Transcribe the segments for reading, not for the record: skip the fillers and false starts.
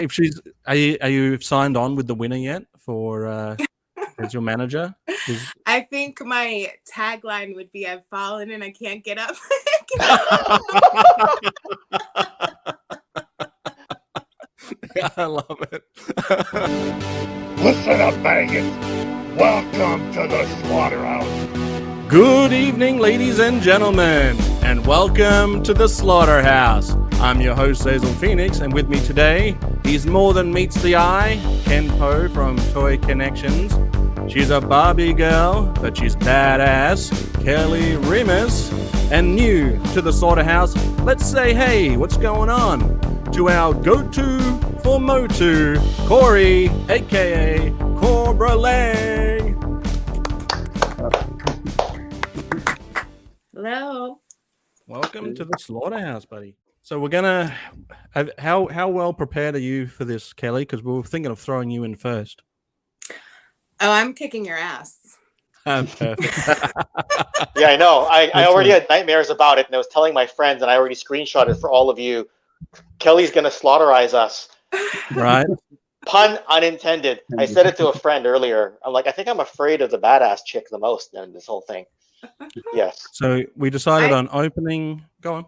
If she's, are you signed on with the winner yet for as your manager? I think my tagline would be, "I've fallen and I can't get up." I love it. Listen up, maggots. Welcome to the Slaughterhouse. Good evening, ladies and gentlemen, and welcome to the Slaughterhouse. I'm your host, Hazel Phoenix, and with me today, he's more than meets the eye, Ken Poe from Toykennections. She's a Barbie girl, but she's badass, Kelly Remus. And new to the Slaughterhouse, let's say hey, what's going on? To our go-to for MOTU, Cory, aka Corbra Lang. Hello. Welcome to the Slaughterhouse, buddy. So we're gonna. How well prepared are you for this, Kelly? Because we were thinking of throwing you in first. Oh, I'm kicking your ass. Perfect. Yeah, I know. I already had nightmares about it, and I was telling my friends, and I already screenshotted for all of you. Kelly's gonna slaughterize us. Right. Pun unintended. I said it to a friend earlier. I'm like, I think I'm afraid of the badass chick the most in this whole thing. Yes. So we decided on opening. Go on.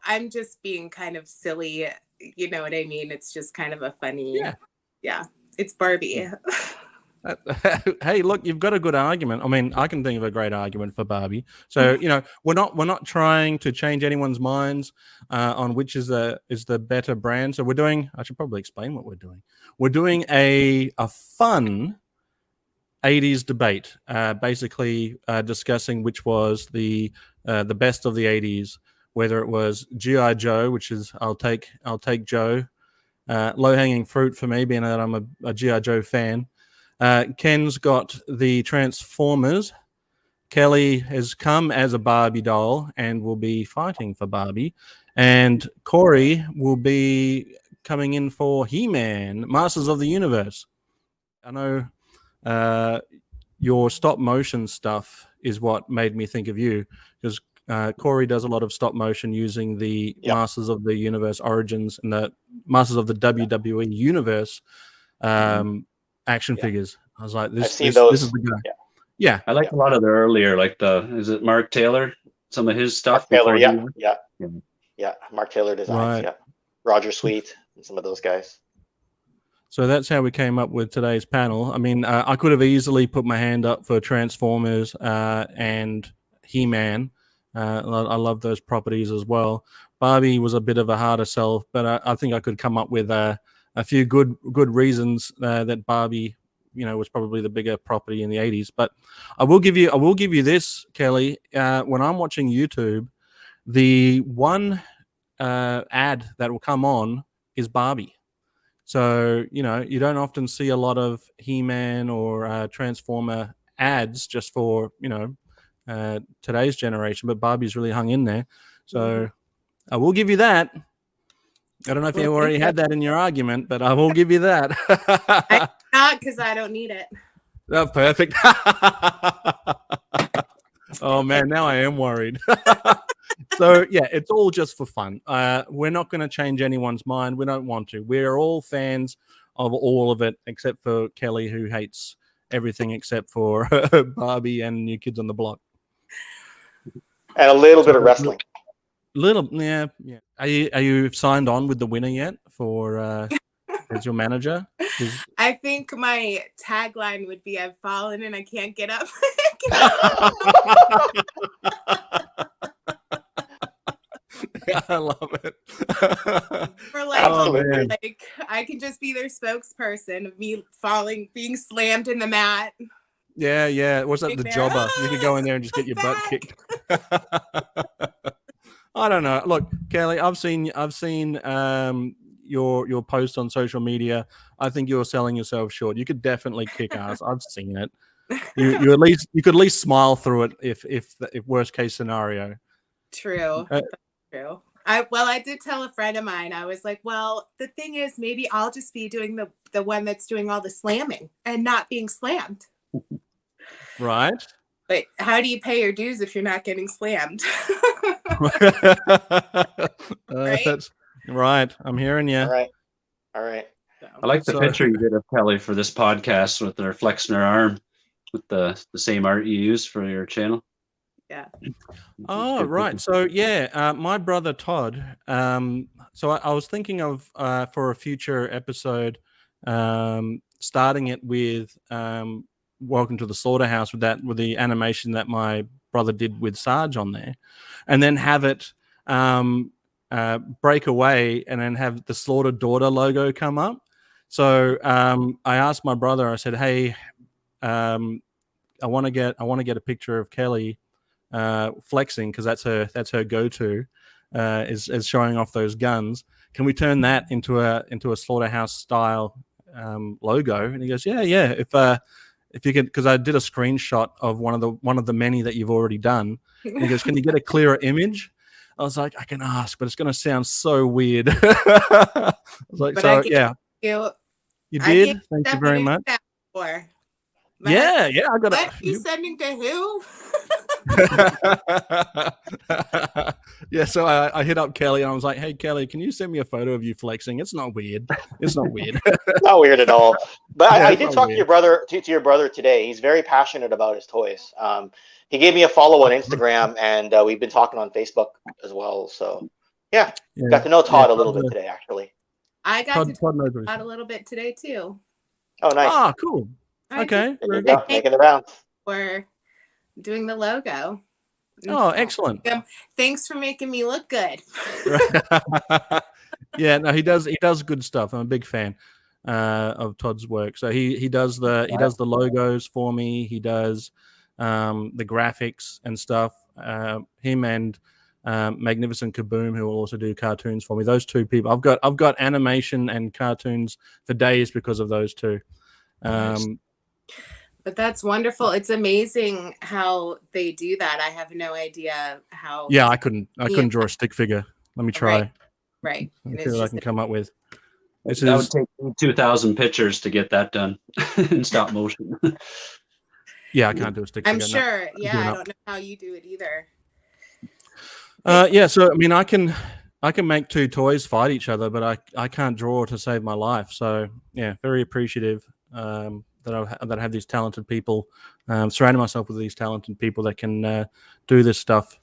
I'm just being kind of silly. You know what I mean? It's just kind of a funny. Yeah. It's Barbie. Hey, look, you've got a good argument. I mean, I can think of a great argument for Barbie. So, we're not trying to change anyone's minds on which is the better brand. So I should probably explain what we're doing. We're doing a fun 80s debate, basically discussing which was the best of the 80s, whether it was G.I. Joe, which is I'll take Joe, low-hanging fruit for me, being that I'm a G.I. Joe fan. Ken's got the Transformers. Kelly has come as a Barbie doll and will be fighting for Barbie. And Cory will be coming in for He-Man, Masters of the Universe. I know your stop motion stuff is what made me think of you, because Cory does a lot of stop motion using the Masters of the Universe Origins and the Masters of the WWE Universe action figures. I was like, this is the guy. Yeah. I like a lot of the earlier, is it Mark Taylor? Some of his stuff. Mark Taylor, yeah. Mark Taylor designs, right. Roger Sweet and some of those guys. So that's how we came up with today's panel. I mean, I could have easily put my hand up for Transformers and He-Man. I love those properties as well. Barbie was a bit of a harder sell, but I think I could come up with a few good reasons that Barbie, was probably the bigger property in the 80s. But I will give you this, Kelly. When I'm watching YouTube, the one ad that will come on is Barbie. So, you don't often see a lot of He-Man or Transformer ads just for, today's generation, but Barbie's really hung in there. So I will give you that. I don't know if you already had that in your argument, but I will give you that. Not because I don't need it. Oh, perfect. Oh, man, now I am worried. So, yeah, it's all just for fun. We're not going to change anyone's mind. We don't want to. We're all fans of all of it, except for Kelly, who hates everything except for Barbie and New Kids on the Block. And a little bit of wrestling. Yeah. Are you signed on with the winner yet for as your manager? I think my tagline would be, "I've fallen and I can't get up." I love it. Or I can just be their spokesperson of me falling, being slammed in the mat. Yeah. What's that? The jobber. You could go in there and just get your butt kicked. I don't know. Look, Kelly, I've seen your post on social media. I think you're selling yourself short. You could definitely kick ass. I've seen it. You could at least smile through it if worst case scenario. True. True. I did tell a friend of mine, I was like, well, the thing is, maybe I'll just be doing the one that's doing all the slamming and not being slammed. Right. But how do you pay your dues if you're not getting slammed? Right? That's right. I'm hearing you. All right. All right. I like the So- picture you did of Kelly for this podcast with her flexing her arm with the same art you use for your channel. Yeah. Oh, Good right. picture. So yeah, my brother Todd. So I was thinking of for a future episode, starting it with "Welcome to the Slaughterhouse" with the animation that my brother did with Sarge on there, and then have it break away, and then have the Slaughter Daughter logo come up. So I asked my brother. I said, "Hey, I want to get a picture of Kelly." Flexing, because that's her go-to, is showing off those guns. Can we turn that into a Slaughterhouse style logo? And he goes, yeah. If you could, because I did a screenshot of one of the many that you've already done. And he goes, can you get a clearer image? I was like, I can ask, but it's going to sound so weird. I was like, But so yeah, You did. Thank you very much. Yeah, I got What? You sending to who? Yeah, so I hit up Kelly and I was like, hey Kelly, can you send me a photo of you flexing? It's not weird. Not weird at all. But Yeah, I it's did not talk weird. to your brother today. He's very passionate about his toys. He gave me a follow on Instagram, and we've been talking on Facebook as well. So yeah, got to know Todd a little bit today, actually. I got to Todd knows talk about a little bit today too. Oh, nice. Ah, cool. I Okay. There you go, making the rounds. For doing the logo. Oh, excellent. Thanks for making me look good. Yeah, no, he does good stuff. I'm a big fan of Todd's work. So he does the logos for me. He does the graphics and stuff. Him and Magnificent Kaboom, who will also do cartoons for me. Those two people. I've got animation and cartoons for days because of those two. Nice. But that's wonderful. It's amazing how they do that. I have no idea how. Yeah, I couldn't draw a stick figure. Let me try. Right. Let me see what I can come up with. That would take me 2,000 pictures to get that done in stop motion. Yeah, I can't do a stick I'm figure. sure. Yeah, I don't know how you do it either. Yeah, so I mean, I can make two toys fight each other, but I can't draw to save my life. So yeah, very appreciative that I have these talented people, surrounding myself with these talented people that can do this stuff.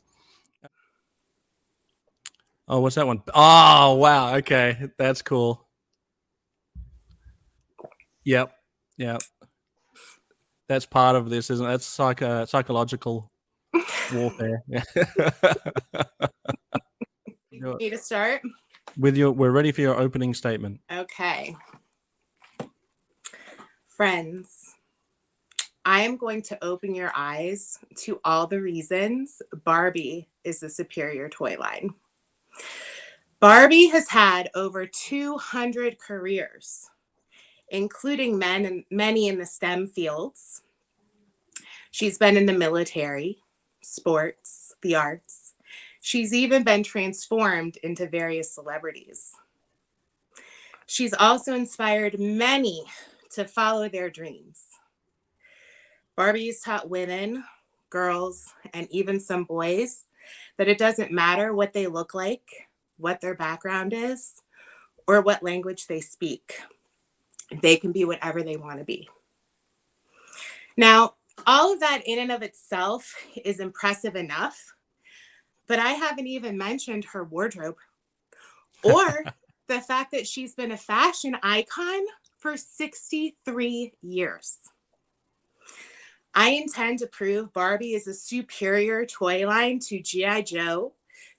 Oh, what's that one? Oh, wow. Okay, that's cool. Yep. That's part of this, isn't it? That's psychological warfare. You need to start? We're ready for your opening statement. Okay. Friends, I am going to open your eyes to all the reasons Barbie is the superior toy line. Barbie has had over 200 careers, including many in the STEM fields. She's been in the military, sports, the arts. She's even been transformed into various celebrities. She's also inspired many to follow their dreams. Barbie's taught women, girls, and even some boys that it doesn't matter what they look like, what their background is, or what language they speak. They can be whatever they want to be. Now, all of that in and of itself is impressive enough, but I haven't even mentioned her wardrobe or the fact that she's been a fashion icon for 63 years. I intend to prove Barbie is a superior toy line to G.I. Joe,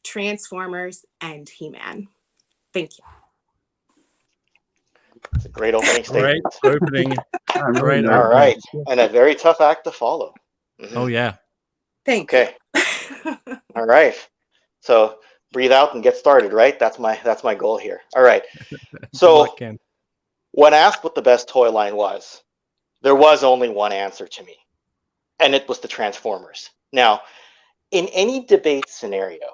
Transformers, and He-Man. Thank you. It's a great opening statement. Great opening. Great All opening. right. And a very tough act to follow. Mm-hmm. Oh, yeah. Thank you. All right. So breathe out and get started, right? That's my goal here. All right. So when asked what the best toy line was, there was only one answer to me, and it was the Transformers. Now, in any debate scenario,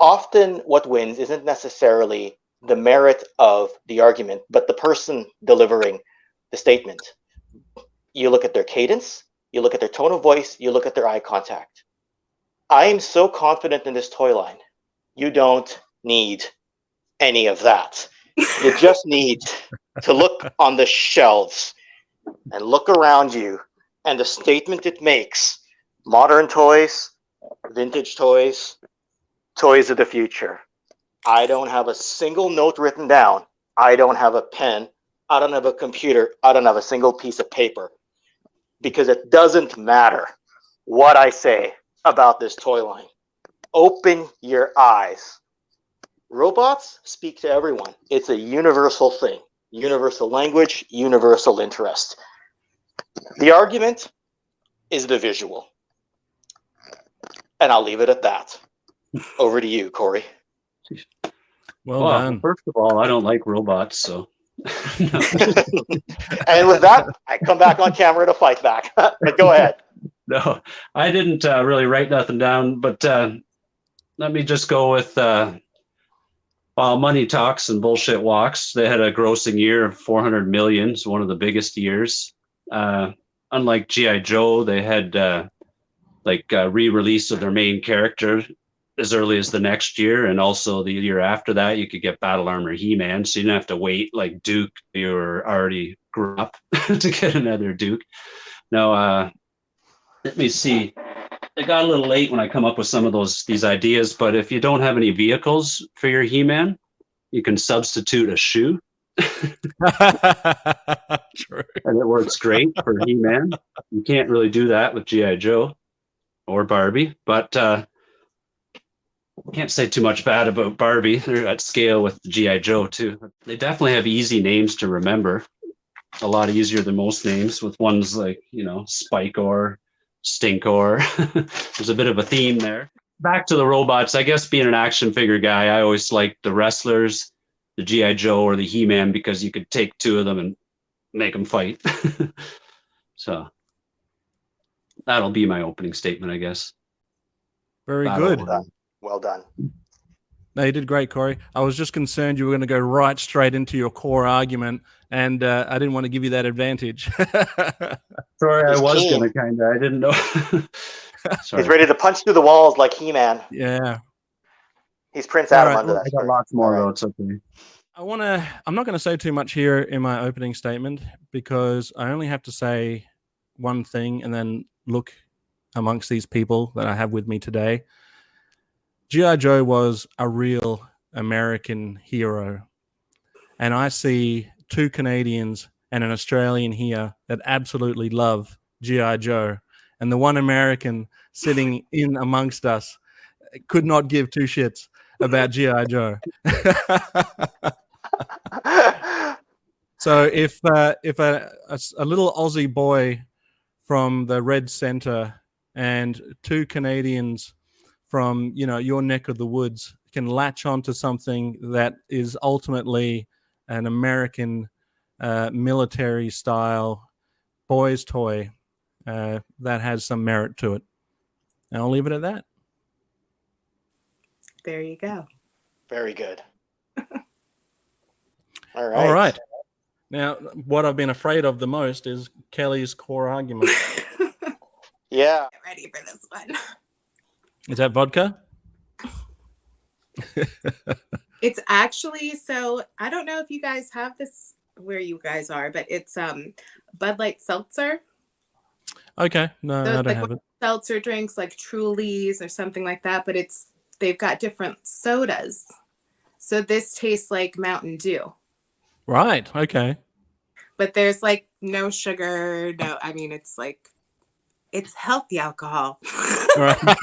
often what wins isn't necessarily the merit of the argument, but the person delivering the statement. You look at their cadence, you look at their tone of voice, you look at their eye contact. I am so confident in this toy line. You don't need any of that. You just need to look on the shelves and look around you, and the statement it makes: modern toys, vintage toys, toys of the future. I don't have a single note written down. I don't have a pen. I don't have a computer. I don't have a single piece of paper, because it doesn't matter what I say about this toy line. Open your eyes. Robots speak to everyone. It's a universal thing. Universal language, universal interest. The argument is the visual. And I'll leave it at that. Over to you, Cory. Well done. First of all, I don't like robots, so. And with that, I come back on camera to fight back. But go ahead. No, I didn't really write nothing down, but let me just go with while money talks and bullshit walks. They had a grossing year of 400 million. It's one of the biggest years. Unlike G.I. Joe, they had re-release of their main character as early as the next year, and also the year after that you could get Battle Armor He-Man, so you didn't have to wait like Duke. You were already grew up to get another Duke. Now, let me see. It got a little late when I come up with some of these ideas, but if you don't have any vehicles for your He-Man, you can substitute a shoe. True. And it works great for He-Man. You can't really do that with G.I. Joe or Barbie, but can't say too much bad about Barbie. They're at scale with G.I. Joe too. They definitely have easy names to remember. A lot easier than most names, with ones like, Spike or Stinkor. There's a bit of a theme there. Back to the robots. I guess being an action figure guy, I always liked the wrestlers, the G.I. Joe or the He-Man, because you could take two of them and make them fight. So that'll be my opening statement, I guess. Very good. Well done. No, you did great, Cory. I was just concerned you were going to go right straight into your core argument, and I didn't want to give you that advantage. Sorry, I was going to kind of. I didn't know. He's ready to punch through the walls like He-Man. Yeah. He's Prince Adam under that. I got lots more notes. Okay. I'm not going to say too much here in my opening statement, because I only have to say one thing and then look amongst these people that I have with me today. G.I. Joe was a real American hero. And I see two Canadians and an Australian here that absolutely love G.I. Joe. And the one American sitting in amongst us could not give two shits about G.I. Joe. So if a little Aussie boy from the Red Centre and two Canadians from your neck of the woods can latch onto something that is ultimately an American military style boys toy, that has some merit to it. And I'll leave it at that. There you go. Very good. All right. Now, what I've been afraid of the most is Kelly's core argument. Yeah. Get ready for this one. Is that vodka? It's actually, so I don't know if you guys have this where you guys are, but it's Bud Light Seltzer. Okay. No, So I don't have it. Seltzer drinks like Trulies or something like that, but they've got different sodas. So this tastes like Mountain Dew. Right. Okay. But there's like no sugar. No, I mean, it's healthy alcohol. Right.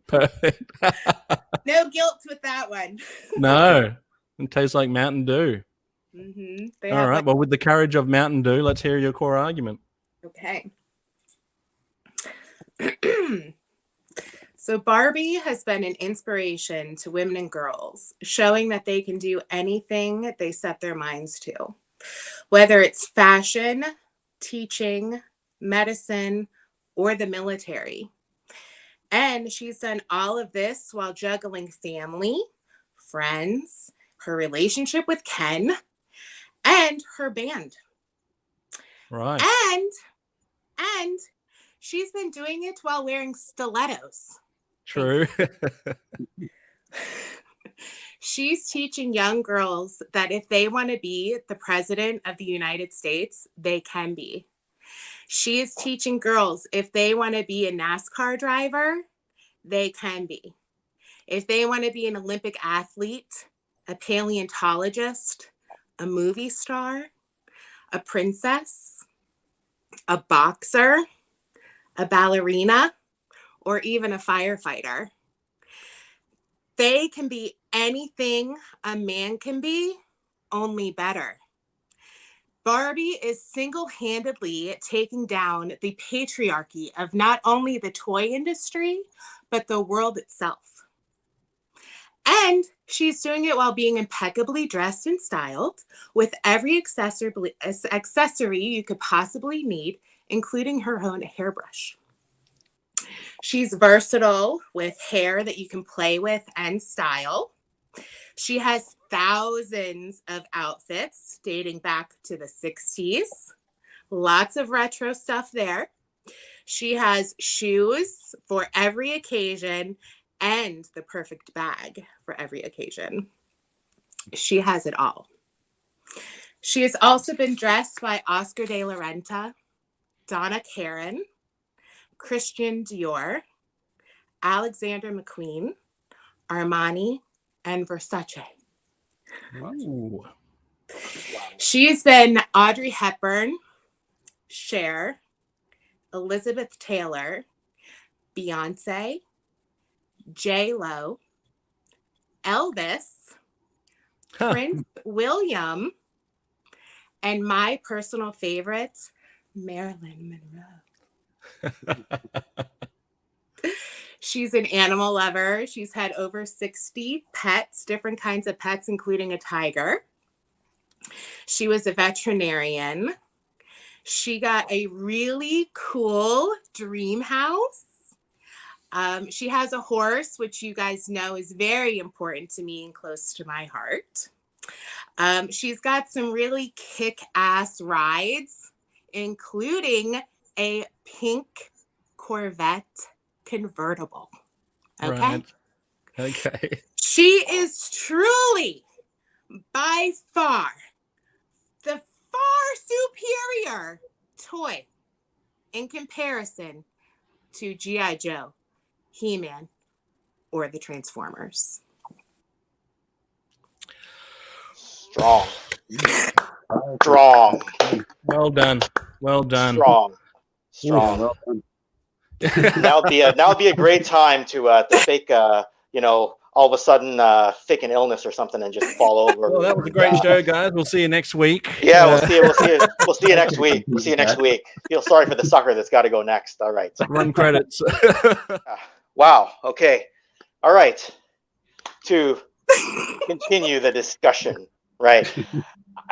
Perfect. No guilt with that one. No. It tastes like Mountain Dew. Mm-hmm. All right. Well, with the courage of Mountain Dew, let's hear your core argument. Okay. So Barbie has been an inspiration to women and girls, showing that they can do anything they set their minds to, whether it's fashion, teaching, medicine, or the military. And she's done all of this while juggling family, friends, her relationship with Ken, and her band. Right. And she's been doing it while wearing stilettos. True. She's teaching young girls that if they want to be the president of the United States, they can be. She is teaching girls if they want to be a NASCAR driver, they can be. If they want to be an Olympic athlete, a paleontologist, a movie star, a princess, a boxer, a ballerina, or even a firefighter, they can be anything a man can be, only better. Barbie is single-handedly taking down the patriarchy of not only the toy industry, but the world itself. And she's doing it while being impeccably dressed and styled, with every accessory you could possibly need, including her own hairbrush. She's versatile with hair that you can play with and style. She has thousands of outfits dating back to the 60s. Lots of retro stuff there. She has shoes for every occasion and the perfect bag for every occasion. She has it all. She has also been dressed by Oscar de la Renta, Donna Karan, Christian Dior, Alexander McQueen, Armani, and Versace. Ooh. She's been Audrey Hepburn, Cher, Elizabeth Taylor, Beyonce, J-Lo, Elvis, Prince William, and my personal favorite, Marilyn Monroe. She's an animal lover. She's had over 60 pets, different kinds of pets, including a tiger. She was a veterinarian. She got a really cool dream house. She has a horse, which you guys know is very important to me and close to my heart. She's got some really kick-ass rides, including a pink Corvette convertible. Okay. Right. Okay. She is truly, by far, the far superior toy in comparison to G.I. Joe, He-Man, or the Transformers. Strong. Strong. Well done. Well done. Strong. Strong. Well done. Now would be a great time to fake all of a sudden fake an illness or something and just fall over. Well, that was a great show, guys. We'll see you next week. Yeah, we'll see you next week. We'll see you next week. Feel sorry for the sucker that's got to go next. All right. Run credits. Wow. Okay. All right. To continue the discussion, right?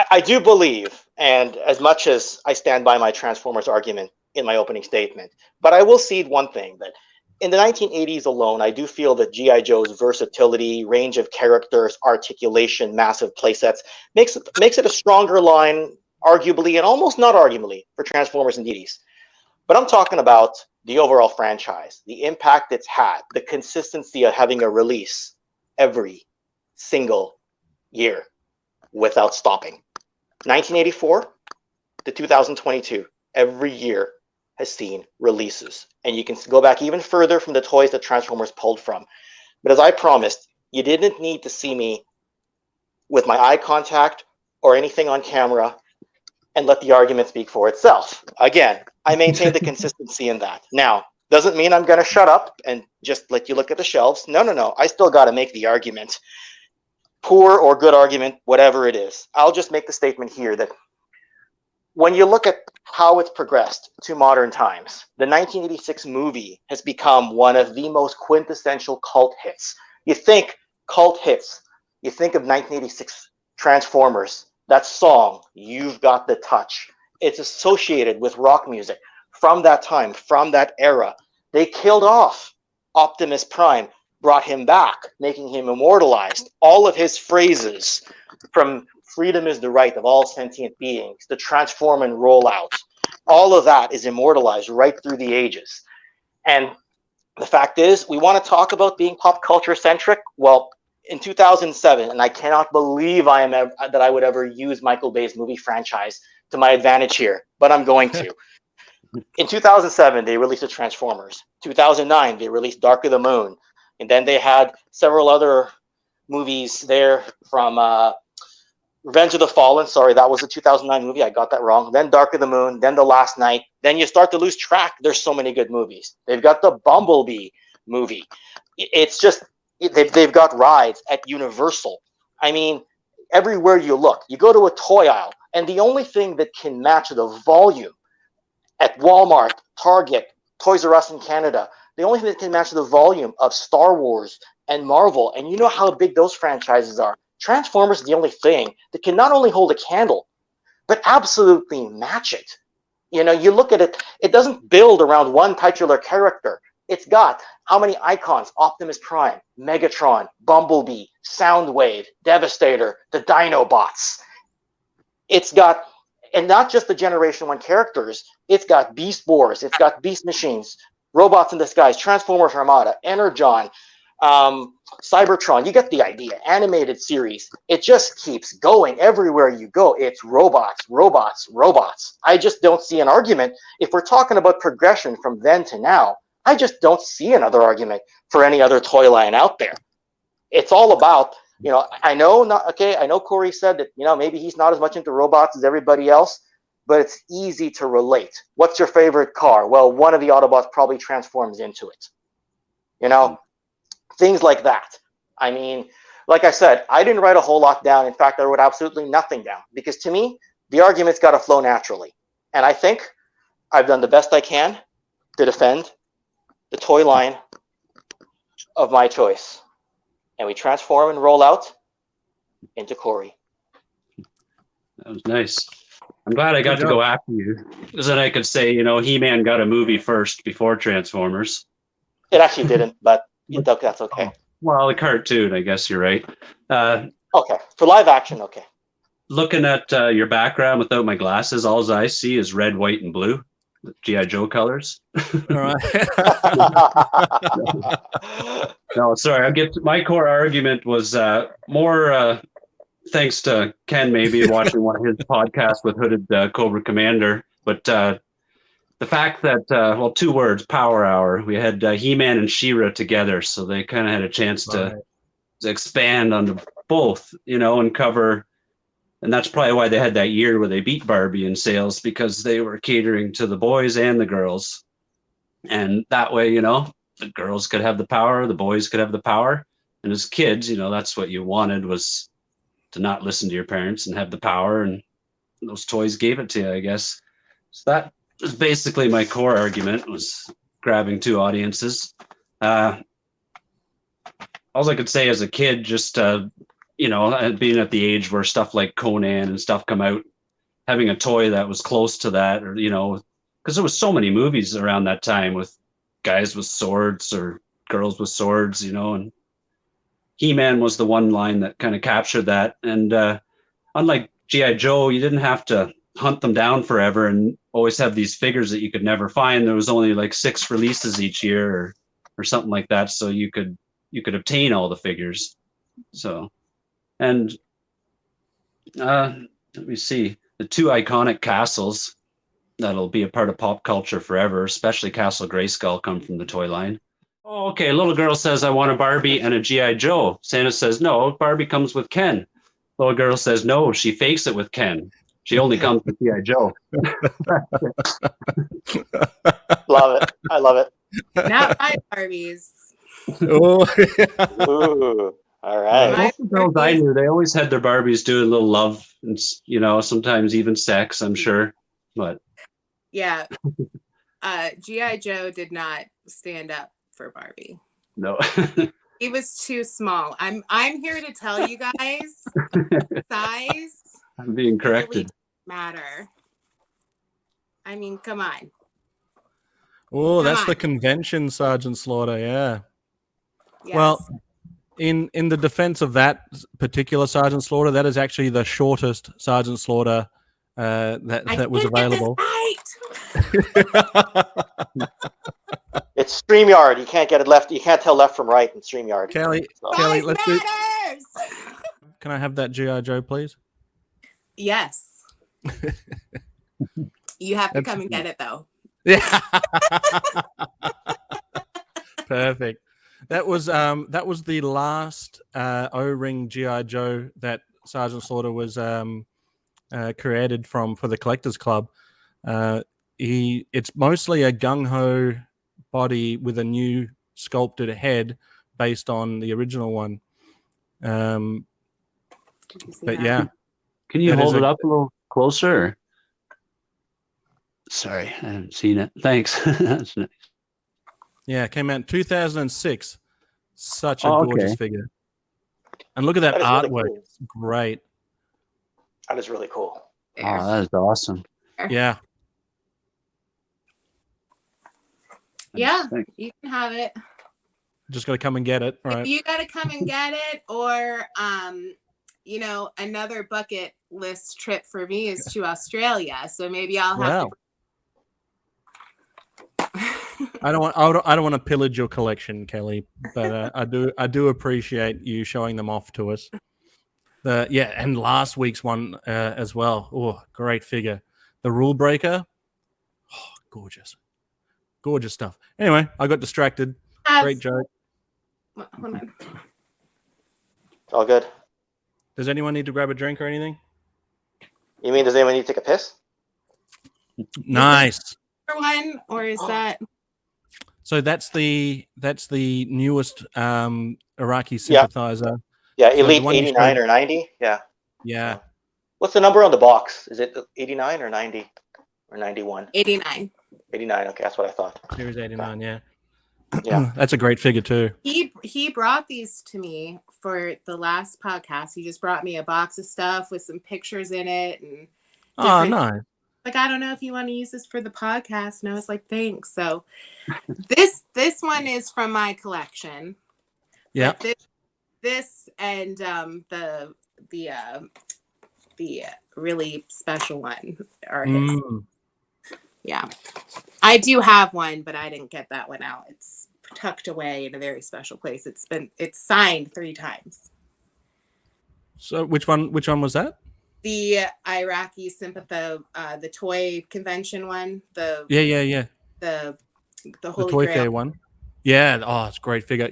I do believe, and as much as I stand by my Transformers argument in my opening statement, but I will cede one thing, that in the 1980s alone, I do feel that G.I. Joe's versatility, range of characters, articulation, massive playsets makes it a stronger line, arguably, and almost not arguably, for Transformers and DDs. But I'm talking about the overall franchise, the impact it's had, the consistency of having a release every single year without stopping. 1984 to 2022, every year has seen releases. And you can go back even further from the toys that Transformers pulled from. But as I promised, you didn't need to see me with my eye contact or anything on camera and let the argument speak for itself. Again, I maintain the consistency in that. Now, doesn't mean I'm going to shut up and just let you look at the shelves. No. I still got to make the argument. Poor or good argument, whatever it is. I'll just make the statement here that when you look at how it's progressed to modern times, the 1986 movie has become one of the most quintessential cult hits. You think cult hits, you think of 1986 Transformers, that song, You've Got the Touch. It's associated with rock music from that time, from that era. They killed off Optimus Prime, brought him back, making him immortalized. All of his phrases, from freedom is the right of all sentient beings, to transform and roll out, all of that is immortalized right through the ages. And the fact is, we want to talk about being pop culture centric. Well, in 2007, and I cannot believe that I would ever use Michael Bay's movie franchise to my advantage here, but I'm going to. In 2007, they released the Transformers. 2009, they released Dark of the Moon. And then they had several other movies there from Revenge of the Fallen. Sorry, that was a 2009 movie. I got that wrong. Then Dark of the Moon. Then The Last Night. Then you start to lose track. There's so many good movies. They've got the Bumblebee movie. It's just, they've got rides at Universal. I mean, everywhere you look. You go to a toy aisle, and the only thing that can match the volume at Walmart, Target, Toys R Us in Canada, the only thing that can match the volume of Star Wars and Marvel, and you know how big those franchises are. Transformers is the only thing that can not only hold a candle, but absolutely match it. You know, you look at it, it doesn't build around one titular character. It's got how many icons? Optimus Prime, Megatron, Bumblebee, Soundwave, Devastator, the Dinobots. It's got, and not just the Generation 1 characters, it's got Beast Wars, it's got Beast Machines, Robots in Disguise, Transformers Armada, Energon, Cybertron. You get the idea. Animated series. It just keeps going everywhere you go. It's robots, robots, robots. I just don't see an argument. If we're talking about progression from then to now, I just don't see another argument for any other toy line out there. It's all about, you know, I know Cory said that, you know, maybe he's not as much into robots as everybody else, but it's easy to relate. What's your favorite car? Well, one of the Autobots probably transforms into it. You know, things like that. I mean, like I said, I didn't write a whole lot down. In fact, I wrote absolutely nothing down because to me, the argument's got to flow naturally. And I think I've done the best I can to defend the toy line of my choice. And we transform and roll out into Cory. That was nice. I'm glad I got to go after you, because then I could say, you know, He-Man got a movie first before Transformers. It actually didn't, but that's okay. Well, the cartoon, I guess you're right. Okay, for live action, okay. Looking at your background without my glasses, all I see is red, white, and blue, G.I. Joe colors. All right. No, sorry. I'll get to, my core argument was more thanks to Ken, maybe watching one of his podcasts with Hooded Cobra Commander. But the fact that, well, 2 words, Power Hour, we had He-Man and She-Ra together. So they kind of had a chance to expand on both, you know, and cover. And that's probably why they had that year where they beat Barbie in sales, because they were catering to the boys and the girls. And that way, you know, the girls could have the power, the boys could have the power. And as kids, you know, that's what you wanted, was to not listen to your parents and have the power. And those toys gave it to you, I guess. So that was basically my core argument, was grabbing 2 audiences. All I could say as a kid, just, you know, being at the age where stuff like Conan and stuff come out, having a toy that was close to that, or, you know, because there was so many movies around that time with guys with swords or girls with swords, you know, and He-Man was the one line that kind of captured that. And unlike G.I. Joe, you didn't have to hunt them down forever and always have these figures that you could never find. There was only like 6 releases each year or something like that, so you could obtain all the figures. So, and let me see, the 2 iconic castles that'll be a part of pop culture forever, especially Castle Grayskull, come from the toy line. Oh, okay, little girl says, I want a Barbie and a G.I. Joe. Santa says, no, Barbie comes with Ken. Little girl says, no, she fakes it with Ken. She only comes with G.I. Joe. Love it. I love it. Not my Barbies. Oh. Ooh, all right. Most of the girls I knew, they always had their Barbies doing a little love and, you know, sometimes even sex, I'm sure. But yeah, G.I. Joe did not stand up for Barbie. no. He was too small. I'm here to tell you guys, size I'm being corrected. really matter. I mean, come on. Oh, that's on. the convention, Sergeant Slaughter. Yeah. Yes. Well, in the defense of that particular Sergeant Slaughter, that is actually the shortest Sergeant Slaughter that was available. Right. It's StreamYard. You can't get it left. You can't tell left from right in StreamYard. Kelly, So- Kelly, Size let's do. matters! Can I have that GI Joe, please? Yes. You have to That's- come and get it though. Yeah. Perfect. That was the last O-ring GI Joe that Sergeant Slaughter was created for the Collectors Club. It's mostly a gung ho body with a new sculpted head based on the original one. Did you see But that? yeah, Can you That is hold it a- up a little closer? Sorry, I haven't seen it. Thanks. That's nice. yeah, it came out in 2006. Such a Oh, gorgeous okay. figure. And look at that That is really artwork. cool. It's great. That is really cool. There. Oh, that is awesome. Yeah. Yeah. Thanks. You can have it. Just got to come and get it. Right. You got to come and get it, or another bucket list trip for me is to Australia. So maybe I'll have Wow. I don't want to pillage your collection, Kelly, but I do appreciate you showing them off to us. And last week's one as well. Oh, great figure. The Rule Breaker. Oh, gorgeous stuff. Anyway, I got distracted. Great joke. Hold on. It's all good. Does anyone need to grab a drink or anything? You mean does anyone need to take a piss? Nice. One, or is that? So that's the newest Iraqi sympathizer. Yeah, So the Elite one you 89 showed- or 90. Yeah. Yeah. What's the number on the box? Is it 89 or 90 or 91? 89. 89. Okay, that's what I thought. Series 89, yeah. Yeah. That's a great figure too. He brought these to me for the last podcast. He just brought me a box of stuff with some pictures in it, and Oh, different- nice. like, I don't know if you want to use this for the podcast. And I was like, thanks. So this one is from my collection. Yeah. But this and the really special one are his. Yeah. I do have one, but I didn't get that one out. It's tucked away in a very special place. It's signed 3 times. So which one was that? The Iraqi sympathy, the toy convention one, the Holy Toy Grail. Fair one. Yeah, it's a great figure.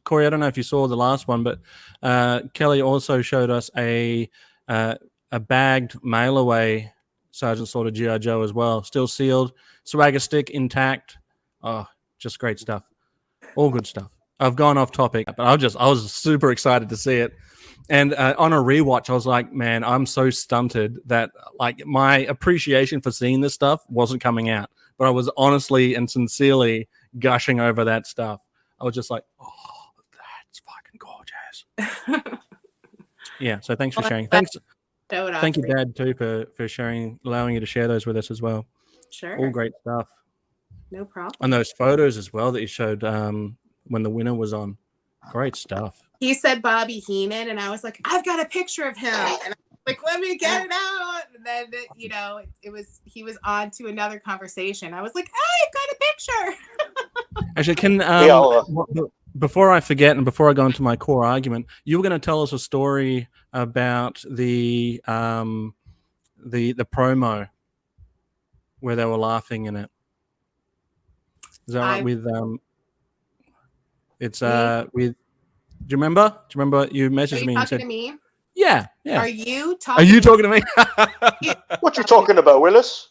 Cory, I don't know if you saw the last one, but Kelly also showed us a bagged mail away Sergeant Slaughter G.I. Joe as well, still sealed, swagger stick intact. Oh, just great stuff. All good stuff. I've gone off topic, but I was super excited to see it. And on a rewatch, I was like, man, I'm so stunted that like my appreciation for seeing this stuff wasn't coming out. But I was honestly and sincerely gushing over that stuff. I was just like, oh, that's fucking gorgeous. Yeah, so thanks for sharing. Thank you, Dad, too, for sharing, allowing you to share those with us as well. Sure. All great stuff. No problem. And those photos as well that you showed when the winner was on. Great stuff. He said Bobby Heenan, and I was like, I've got a picture of him. And I was like, let me get it out. And then, he was on to another conversation. I was like, I've got a picture. Actually, can before I forget and before I go into my core argument, you were going to tell us a story about the promo where they were laughing in it. Is that right? With it's with. Do you remember? You messaged me and said, to me? Yeah. Are you talking? Are you talking to me? What you talking about, Willis?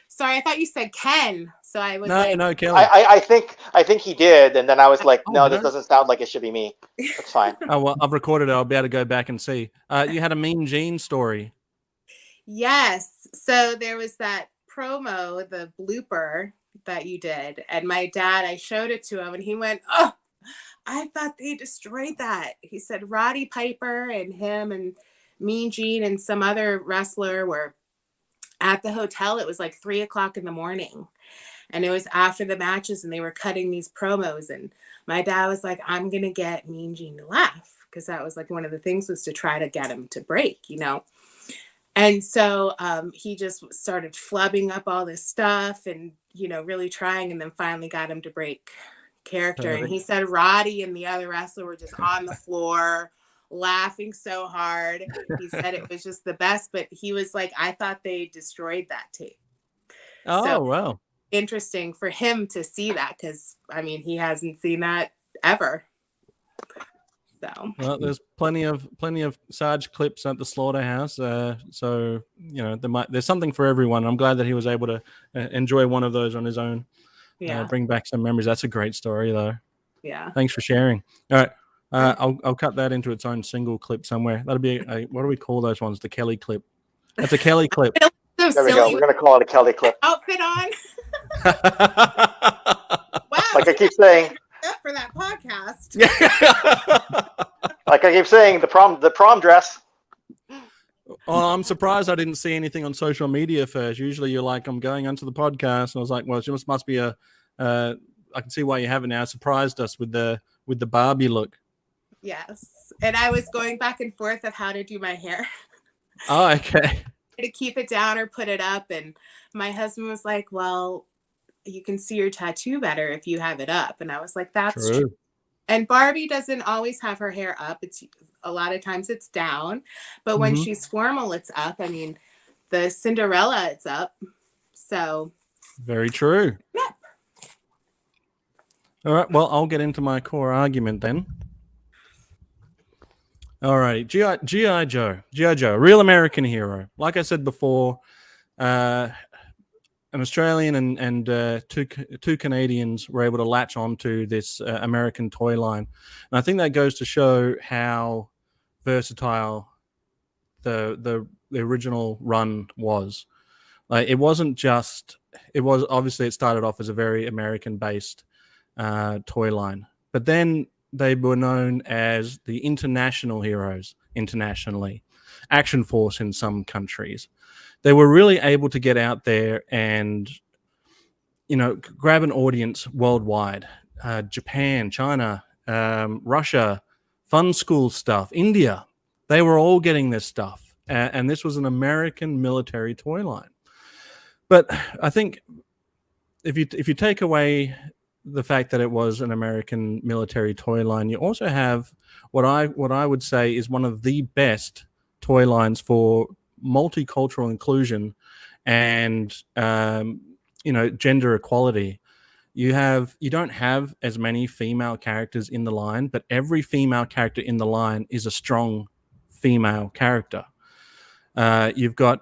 Sorry, I thought you said Ken. So I was no, Kelly. I think he did, and then I was like, no, this no. doesn't sound like it should be me. That's fine. Oh well, I've recorded it. I'll be able to go back and see. You had a Mean Gene story. Yes. So there was that promo, the blooper that you did, and my dad, I showed it to him, and he went, "Oh, I thought they destroyed that." He said Roddy Piper and him and Mean Gene and some other wrestler were at the hotel. It was like 3:00 in the morning, and it was after the matches, and they were cutting these promos, and my dad was like, I'm gonna get Mean Gene to laugh, because that was like one of the things, was to try to get him to break, And so he just started flubbing up all this stuff, and really trying, and then finally got him to break character. And he said Roddy and the other wrestler were just on the floor laughing so hard. He said it was just the best, but he was like, I thought they destroyed that tape. Oh, wow. Interesting for him to see that, because he hasn't seen that ever. So well, there's plenty of Sarge clips at the Slaughterhouse, so there's something for everyone. I'm glad that he was able to enjoy one of those on his own. Bring back some memories. That's a great story, though. Yeah, thanks for sharing. All right, I'll cut that into its own single clip somewhere. That'll be what do we call those ones? The Kelly clip. That's a Kelly clip. So there we go. We're gonna call it a Kelly clip. Outfit on. Wow. Like I keep saying. For that podcast. Like I keep saying, the prom dress. Oh, I'm surprised I didn't see anything on social media first. Usually you're like, I'm going onto the podcast. And I was like, well, it must be I can see why you haven't now. Surprised us with the Barbie look. Yes. And I was going back and forth of how to do my hair. Oh, okay. To keep it down or put it up. And my husband was like, well, you can see your tattoo better if you have it up. And I was like, that's true. And Barbie doesn't always have her hair up. It's a lot of times it's down, but when she's formal, it's up. The Cinderella, it's up. So very true. Yeah. All right. Well, I'll get into my core argument then. All right. G.I. Joe, a real American hero. Like I said before, an Australian and two Canadians were able to latch onto this American toy line. And I think that goes to show how versatile the original run was. Like, it wasn't just, obviously it started off as a very American-based toy line. But then they were known as the international heroes internationally, Action Force in some countries. They were really able to get out there and, grab an audience worldwide. Japan, China, Russia, fun school stuff, India. They were all getting this stuff. And this was an American military toy line. But I think if you take away the fact that it was an American military toy line, you also have what I would say is one of the best toy lines for multicultural inclusion and gender equality. You don't have as many female characters in the line, but every female character in the line is a strong female character. You've got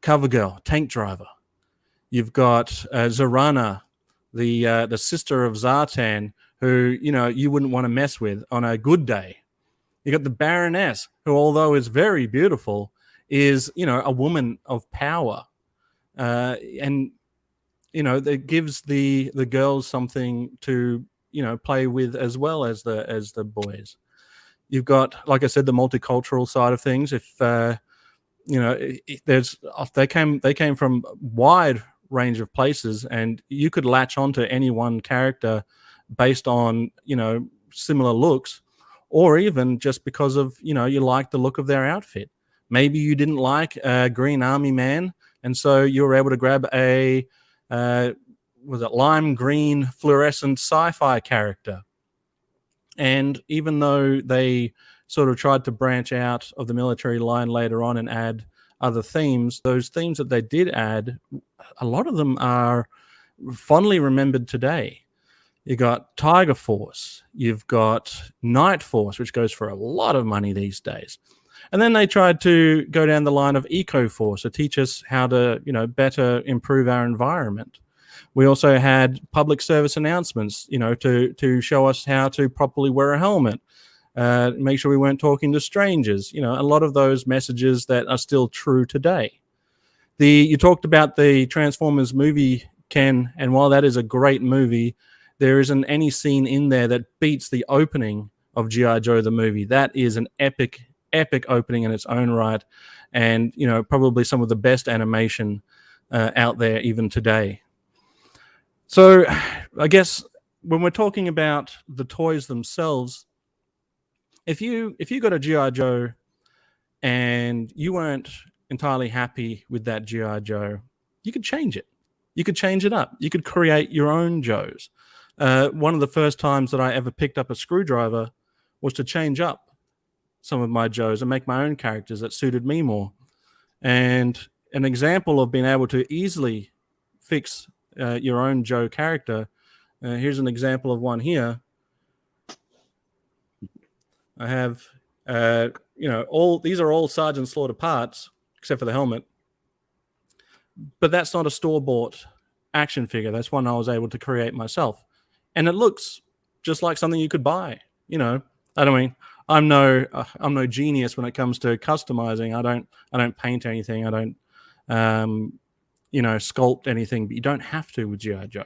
Covergirl, Tank Driver. You've got Zorana, the sister of Zartan, who you wouldn't want to mess with on a good day. You got the Baroness, who, although is very beautiful, is a woman of power, and that gives the girls something to play with as well as the boys. You've got, like I said, the multicultural side of things. If they came from wide range of places, and you could latch onto any one character based on similar looks, or even just because of you like the look of their outfit. Maybe you didn't like a Green Army Man, and so you were able to grab a lime green fluorescent sci-fi character. And even though they sort of tried to branch out of the military line later on and add other themes, those themes that they did add, a lot of them are fondly remembered today. You got Tiger Force, you've got Night Force, which goes for a lot of money these days. And then they tried to go down the line of Eco Force to teach us how to, better improve our environment. We also had public service announcements, to show us how to properly wear a helmet, make sure we weren't talking to strangers. A lot of those messages that are still true today. You talked about the Transformers movie, Ken, and while that is a great movie, there isn't any scene in there that beats the opening of G.I. Joe the movie. That is an epic opening in its own right, and probably some of the best animation out there even today. So I guess when we're talking about the toys themselves, if you got a G.I. Joe and you weren't entirely happy with that G.I. Joe, you could change it. You could change it up. You could create your own Joes. One of the first times that I ever picked up a screwdriver was to change up some of my Joes and make my own characters that suited me more. And an example of being able to easily fix your own Joe character. Here's an example of one here. I have, all these are all Sergeant Slaughter parts except for the helmet. But that's not a store-bought action figure. That's one I was able to create myself, and it looks just like something you could buy. I'm no genius when it comes to customizing. I don't paint anything. I don't, sculpt anything. But you don't have to with G.I. Joe.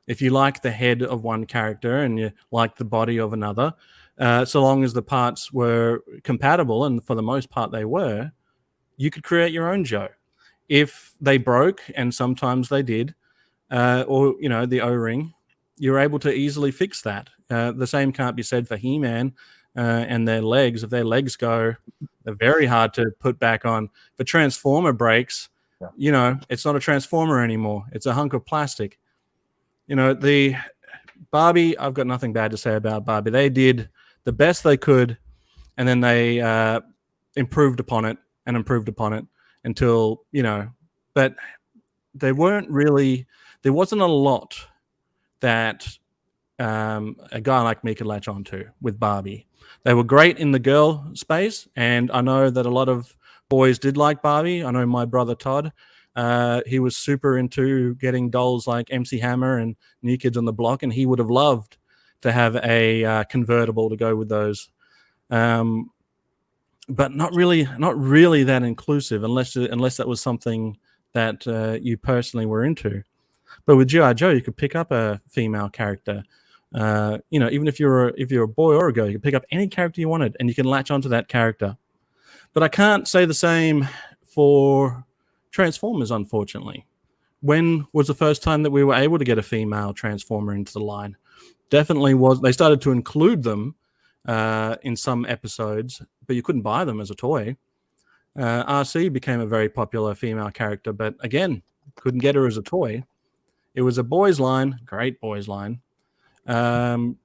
If you like the head of one character and you like the body of another, so long as the parts were compatible, and for the most part they were, you could create your own Joe. If they broke, and sometimes they did, or the O-ring, you're able to easily fix that. The same can't be said for He-Man and their legs. If their legs go, they're very hard to put back on. If a Transformer breaks, it's not a Transformer anymore. It's a hunk of plastic. The Barbie, I've got nothing bad to say about Barbie. They did the best they could, and then they improved upon it until, but there wasn't a lot that a guy like me could latch on to with Barbie. They were great in the girl space, and I know that a lot of boys did like Barbie. I know my brother Todd, he was super into getting dolls like MC Hammer and New Kids on the Block, and he would have loved to have a convertible to go with those. But not really that inclusive, unless that was something that you personally were into. But with G.I. Joe, you could pick up a female character. Even if you're a boy or a girl, you can pick up any character you wanted, and you can latch onto that character. But I can't say the same for Transformers, unfortunately. When was the first time that we were able to get a female Transformer into the line? Definitely was. They started to include them in some episodes, but you couldn't buy them as a toy. RC became a very popular female character, but again, couldn't get her as a toy. It was a boys' line, great boys' line, that,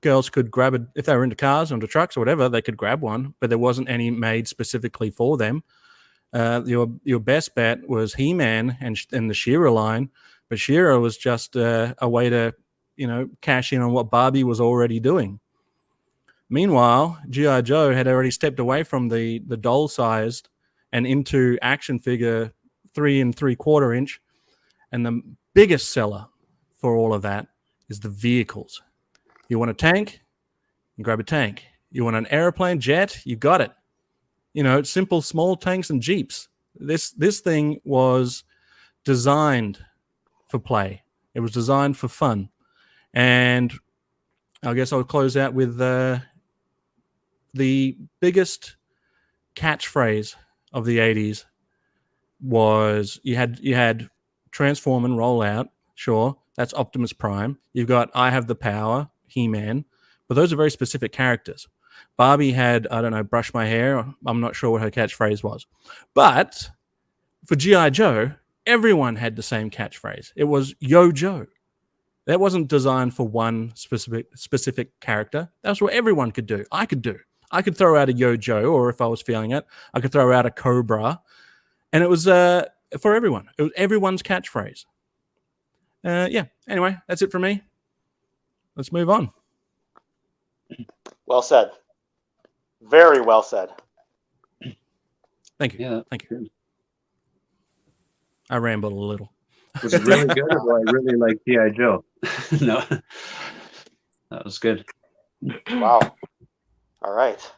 girls could grab it if they were into cars, into trucks or whatever, they could grab one, but there wasn't any made specifically for them. Your best bet was He-Man and the She-Ra line, but She-Ra was just a way to, cash in on what Barbie was already doing. Meanwhile, G.I. Joe had already stepped away from the doll-sized and into action figure 3 3/4 inch. And the biggest seller for all of that is the vehicles. You want a tank? You grab a tank. You want an airplane, jet? You got it. Simple small tanks and Jeeps. This thing was designed for play. It was designed for fun. And I guess I'll close out with the biggest catchphrase of the 80s was you had transform and roll out. Sure, that's Optimus Prime. You've got I Have the Power, He-Man, but those are very specific characters. Barbie had, I don't know, brush my hair. I'm not sure what her catchphrase was. But for G.I. Joe, everyone had the same catchphrase. It was Yo Joe. That wasn't designed for one specific character. That's what everyone could do. I could do. I could throw out a Yo Joe, or if I was feeling it, I could throw out a Cobra. And it was for everyone. It was everyone's catchphrase. Anyway, that's it for me. Let's move on. Well said. Very well said. Thank you. Yeah, thank you. I rambled a little. It was really good. I really like G.I. Joe. No, that was good. Wow. All right.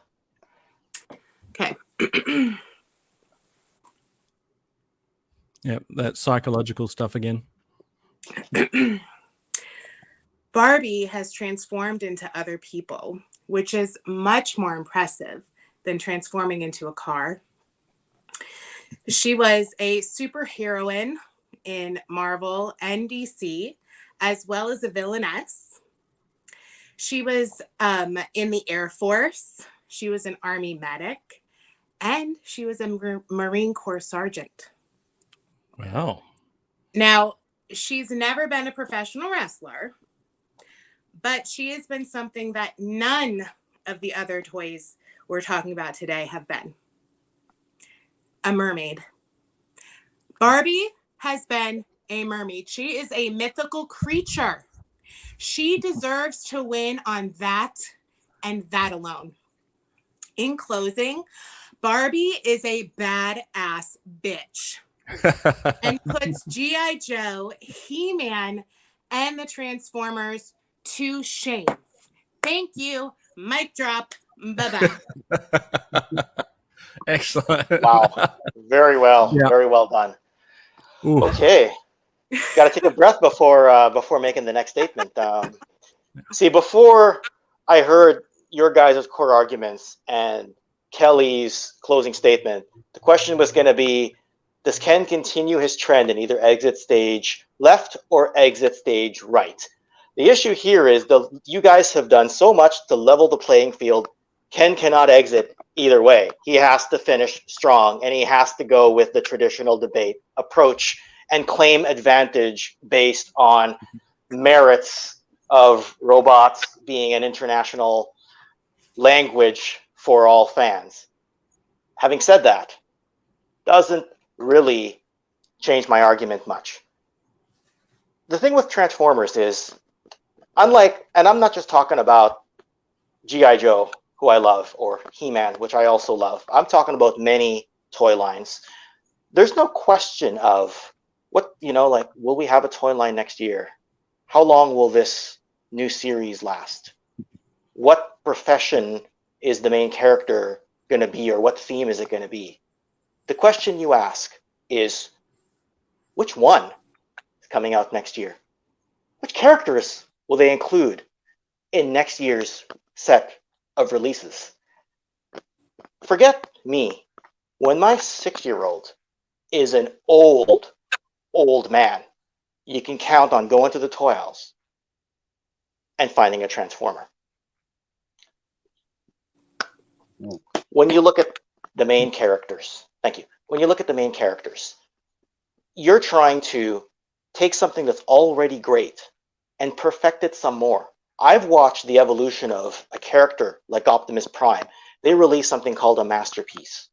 Okay. Yeah, that psychological stuff again. Barbie has transformed into other people, which is much more impressive than transforming into a car. She was a superheroine in Marvel and DC, as well as a villainess. She was in the Air Force. She was an Army medic, and she was a Marine Corps sergeant. Wow. Now, she's never been a professional wrestler, but she has been something that none of the other toys we're talking about today have been. A mermaid. Barbie has been a mermaid. She is a mythical creature. She deserves to win on that and that alone. In closing, Barbie is a badass bitch and puts G.I. Joe, He-Man, and the Transformers to shame. Thank you. Mic drop. Bye-bye. Excellent. Wow. Very well. Yeah. Very well done. Ooh. Okay. Got to take a breath before making the next statement. See, before I heard your guys' core arguments and Kelly's closing statement, the question was going to be, does Ken continue his trend and either exit stage left or exit stage right? The issue here is you guys have done so much to level the playing field. Ken cannot exit either way. He has to finish strong, and he has to go with the traditional debate approach and claim advantage based on merits of robots being an international language for all fans. Having said that, doesn't really change my argument much. The thing with Transformers is, unlike, and I'm not just talking about G.I. Joe, who I love, or He-Man, which I also love. I'm talking about many toy lines. There's no question of will we have a toy line next year? How long will this new series last? What profession is the main character going to be, or what theme is it going to be? The question you ask is, which one is coming out next year? Which characters will they include in next year's set of releases? Forget me. When my 6-year-old is an old man, you can count on going to the toy house and finding a Transformer. When you look at the main characters, thank you. When you look at the main characters, you're trying to take something that's already great and perfect it some more. I've watched the evolution of a character like Optimus Prime. They release something called a masterpiece.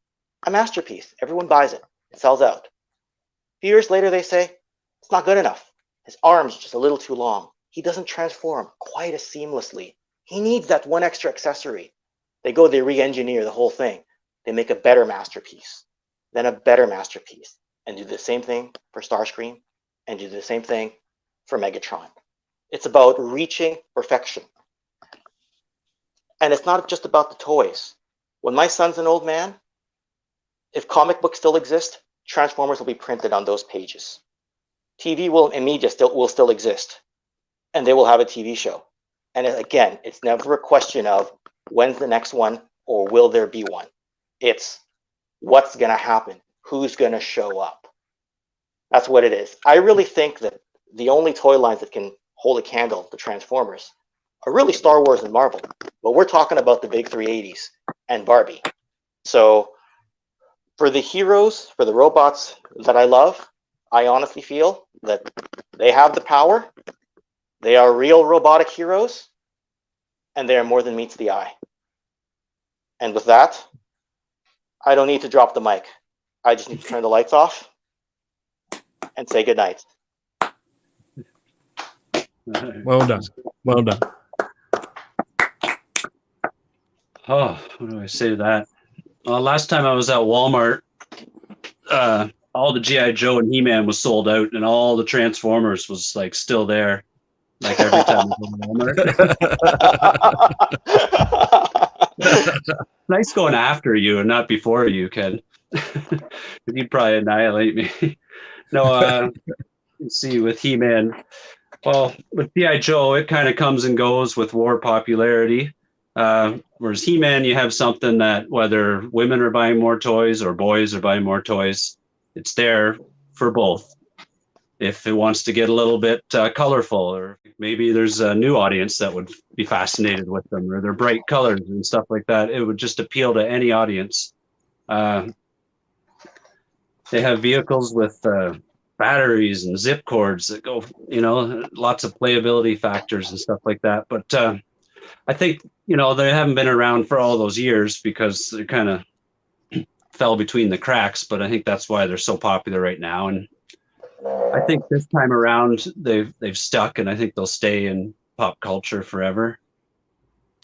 A masterpiece. Everyone buys it. It sells out. A few years later, they say, it's not good enough. His arm's just a little too long. He doesn't transform quite as seamlessly. He needs that one extra accessory. They re-engineer the whole thing. They make a better masterpiece, then a better masterpiece, and do the same thing for Starscream, and do the same thing for Megatron. It's about reaching perfection. And it's not just about the toys. When my son's an old man, if comic books still exist, Transformers will be printed on those pages. TV and media will still exist, and they will have a TV show. And again, it's never a question of when's the next one or will there be one. It's what's going to happen, who's going to show up. That's what it is. I really think that the only toy lines that can hold a candle to Transformers are really Star Wars and Marvel. But we're talking about the big 380s and Barbie. So for the heroes, for the robots that I love, I honestly feel that they have the power. They are real robotic heroes, and they are more than meets the eye. And with that, I don't need to drop the mic. I just need to turn the lights off and say goodnight. Well done. Well done. Oh, what do I say to that? Last time I was at Walmart, all the G.I. Joe and He-Man was sold out, and all the Transformers was like still there. Like every time I go to Walmart. Nice going after you and not before you, Ken. You'd probably annihilate me. No, let's see, with He-Man. Well, with G.I. Joe, it kind of comes and goes with war popularity. Whereas He-Man, you have something that whether women are buying more toys or boys are buying more toys, it's there for both. If it wants to get a little bit colorful, or maybe there's a new audience that would be fascinated with them, or their bright colors and stuff like that, it would just appeal to any audience. They have vehicles with batteries and zip cords that go, lots of playability factors and stuff like that. But I think, they haven't been around for all those years because they kind of fell between the cracks. But I think that's why they're so popular right now. And I think this time around they've stuck, and I think they'll stay in pop culture forever.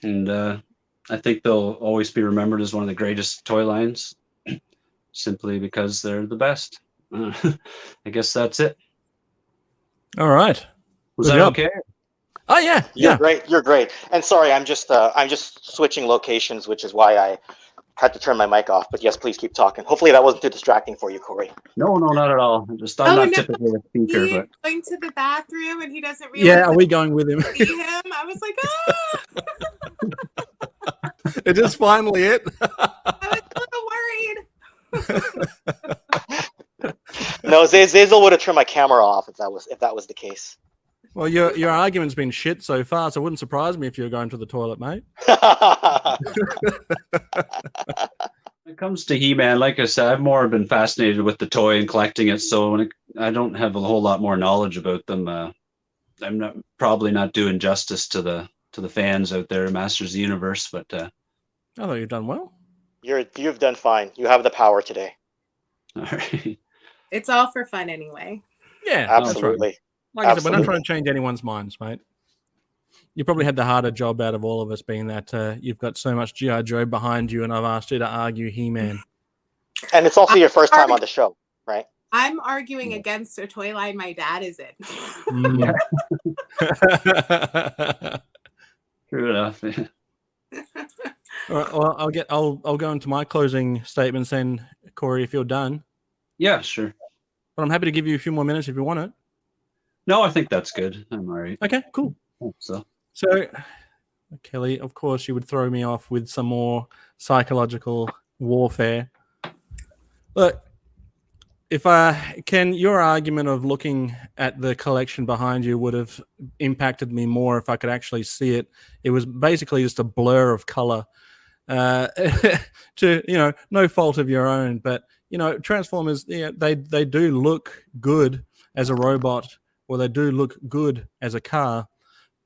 And I think they'll always be remembered as one of the greatest toy lines, simply because they're the best. I guess that's it. All right. Was Good that job. okay? Oh yeah, You're great. You're great. And sorry, I'm just switching locations, which is why I had to turn my mic off. But yes, please keep talking. Hopefully that wasn't too distracting for you, Cory. No, not at all. I'm not typically a speaker, He's but going to the bathroom and he doesn't realize. Yeah, are we going with him? See him? I was like, It is finally it. I was a little worried. No, Zazel would have turned my camera off if that was the case. Well, your argument's been shit so far, so it wouldn't surprise me if you were going to the toilet, mate. when it comes to He-Man, like I said, I've more been fascinated with the toy and collecting it. So I don't have a whole lot more knowledge about them. I'm probably not doing justice to the fans out there, Masters of the Universe. But I thought you've done well. You've done fine. You have the power today. All right. It's all for fun anyway. Yeah, Absolutely. That's right. Like I said, we're not trying to change anyone's minds, mate. You probably had the harder job out of all of us, being that you've got so much G.I. Joe behind you, and I've asked you to argue He-Man. And it's also your first time on the show, right? I'm arguing against a toy line my dad is in. True enough. All right, well, I'll go into my closing statements then, Cory, if you're done. Yeah, sure. But I'm happy to give you a few more minutes if you want it. No, I think that's good. I'm all right. Okay, cool. So, Kelly, of course, you would throw me off with some more psychological warfare. Look, your argument of looking at the collection behind you would have impacted me more if I could actually see it. It was basically just a blur of color. To no fault of your own, but Transformers, they do look good as a robot, or they do look good as a car,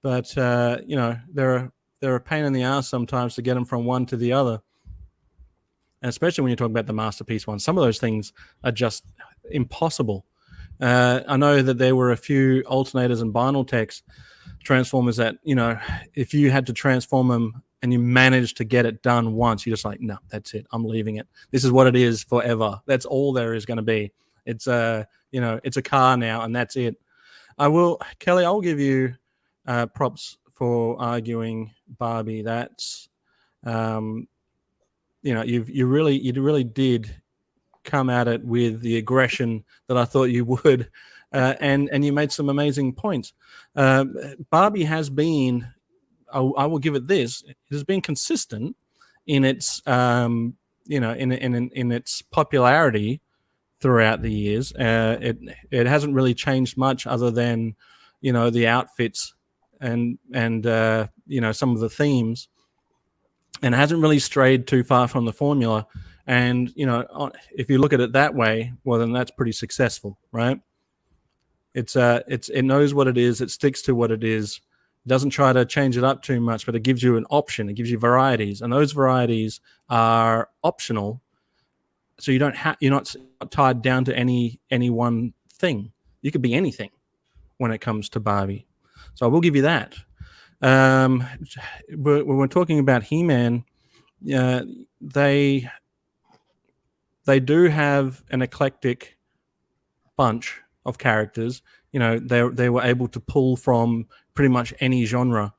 but they're a pain in the ass sometimes to get them from one to the other, and especially when you talk about the masterpiece ones. Some of those things are just impossible. I know that there were a few alternators and Binaltex Transformers that if you had to transform them and you managed to get it done once, you're just like, no, that's it. I'm leaving it. This is what it is forever. That's all there is going to be. It's it's a car now, and that's it. Kelly, I'll give you props for arguing Barbie. That's, you really did come at it with the aggression that I thought you would, and you made some amazing points. Barbie has been, I will give it this, it has been consistent in its in its popularity throughout the years. It hasn't really changed much other than the outfits and some of the themes, and it hasn't really strayed too far from the formula. And if you look at it that way, well, then that's pretty successful, right? It knows what it is, it sticks to what it is. Doesn't try to change it up too much, but it gives you an option. It gives you varieties, and those varieties are optional. So you're not tied down to any one thing. You could be anything when it comes to Barbie. So I will give you that. When we're talking about He-Man, they do have an eclectic bunch of characters. They were able to pull from pretty much any genre.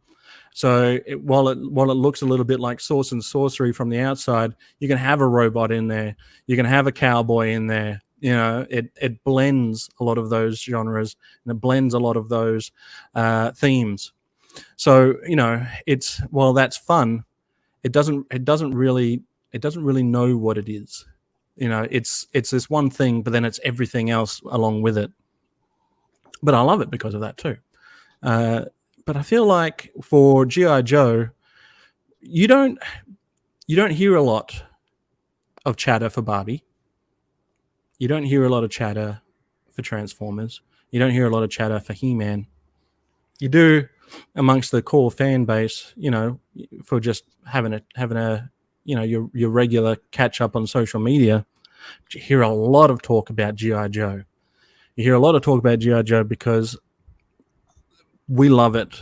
So while it looks a little bit like Source and Sorcery from the outside, you can have a robot in there. You can have a cowboy in there. It blends a lot of those genres, and it blends a lot of those themes. So while that's fun, it doesn't really know what it is. It's this one thing, but then it's everything else along with it. But I love it because of that too. But I feel like for G.I. Joe, you don't hear a lot of chatter for Barbie. You don't hear a lot of chatter for Transformers. You don't hear a lot of chatter for He-Man. You do amongst the core fan base, for just having a your regular catch up on social media. But you hear a lot of talk about G.I. Joe. You hear a lot of talk about G.I. Joe because we love it.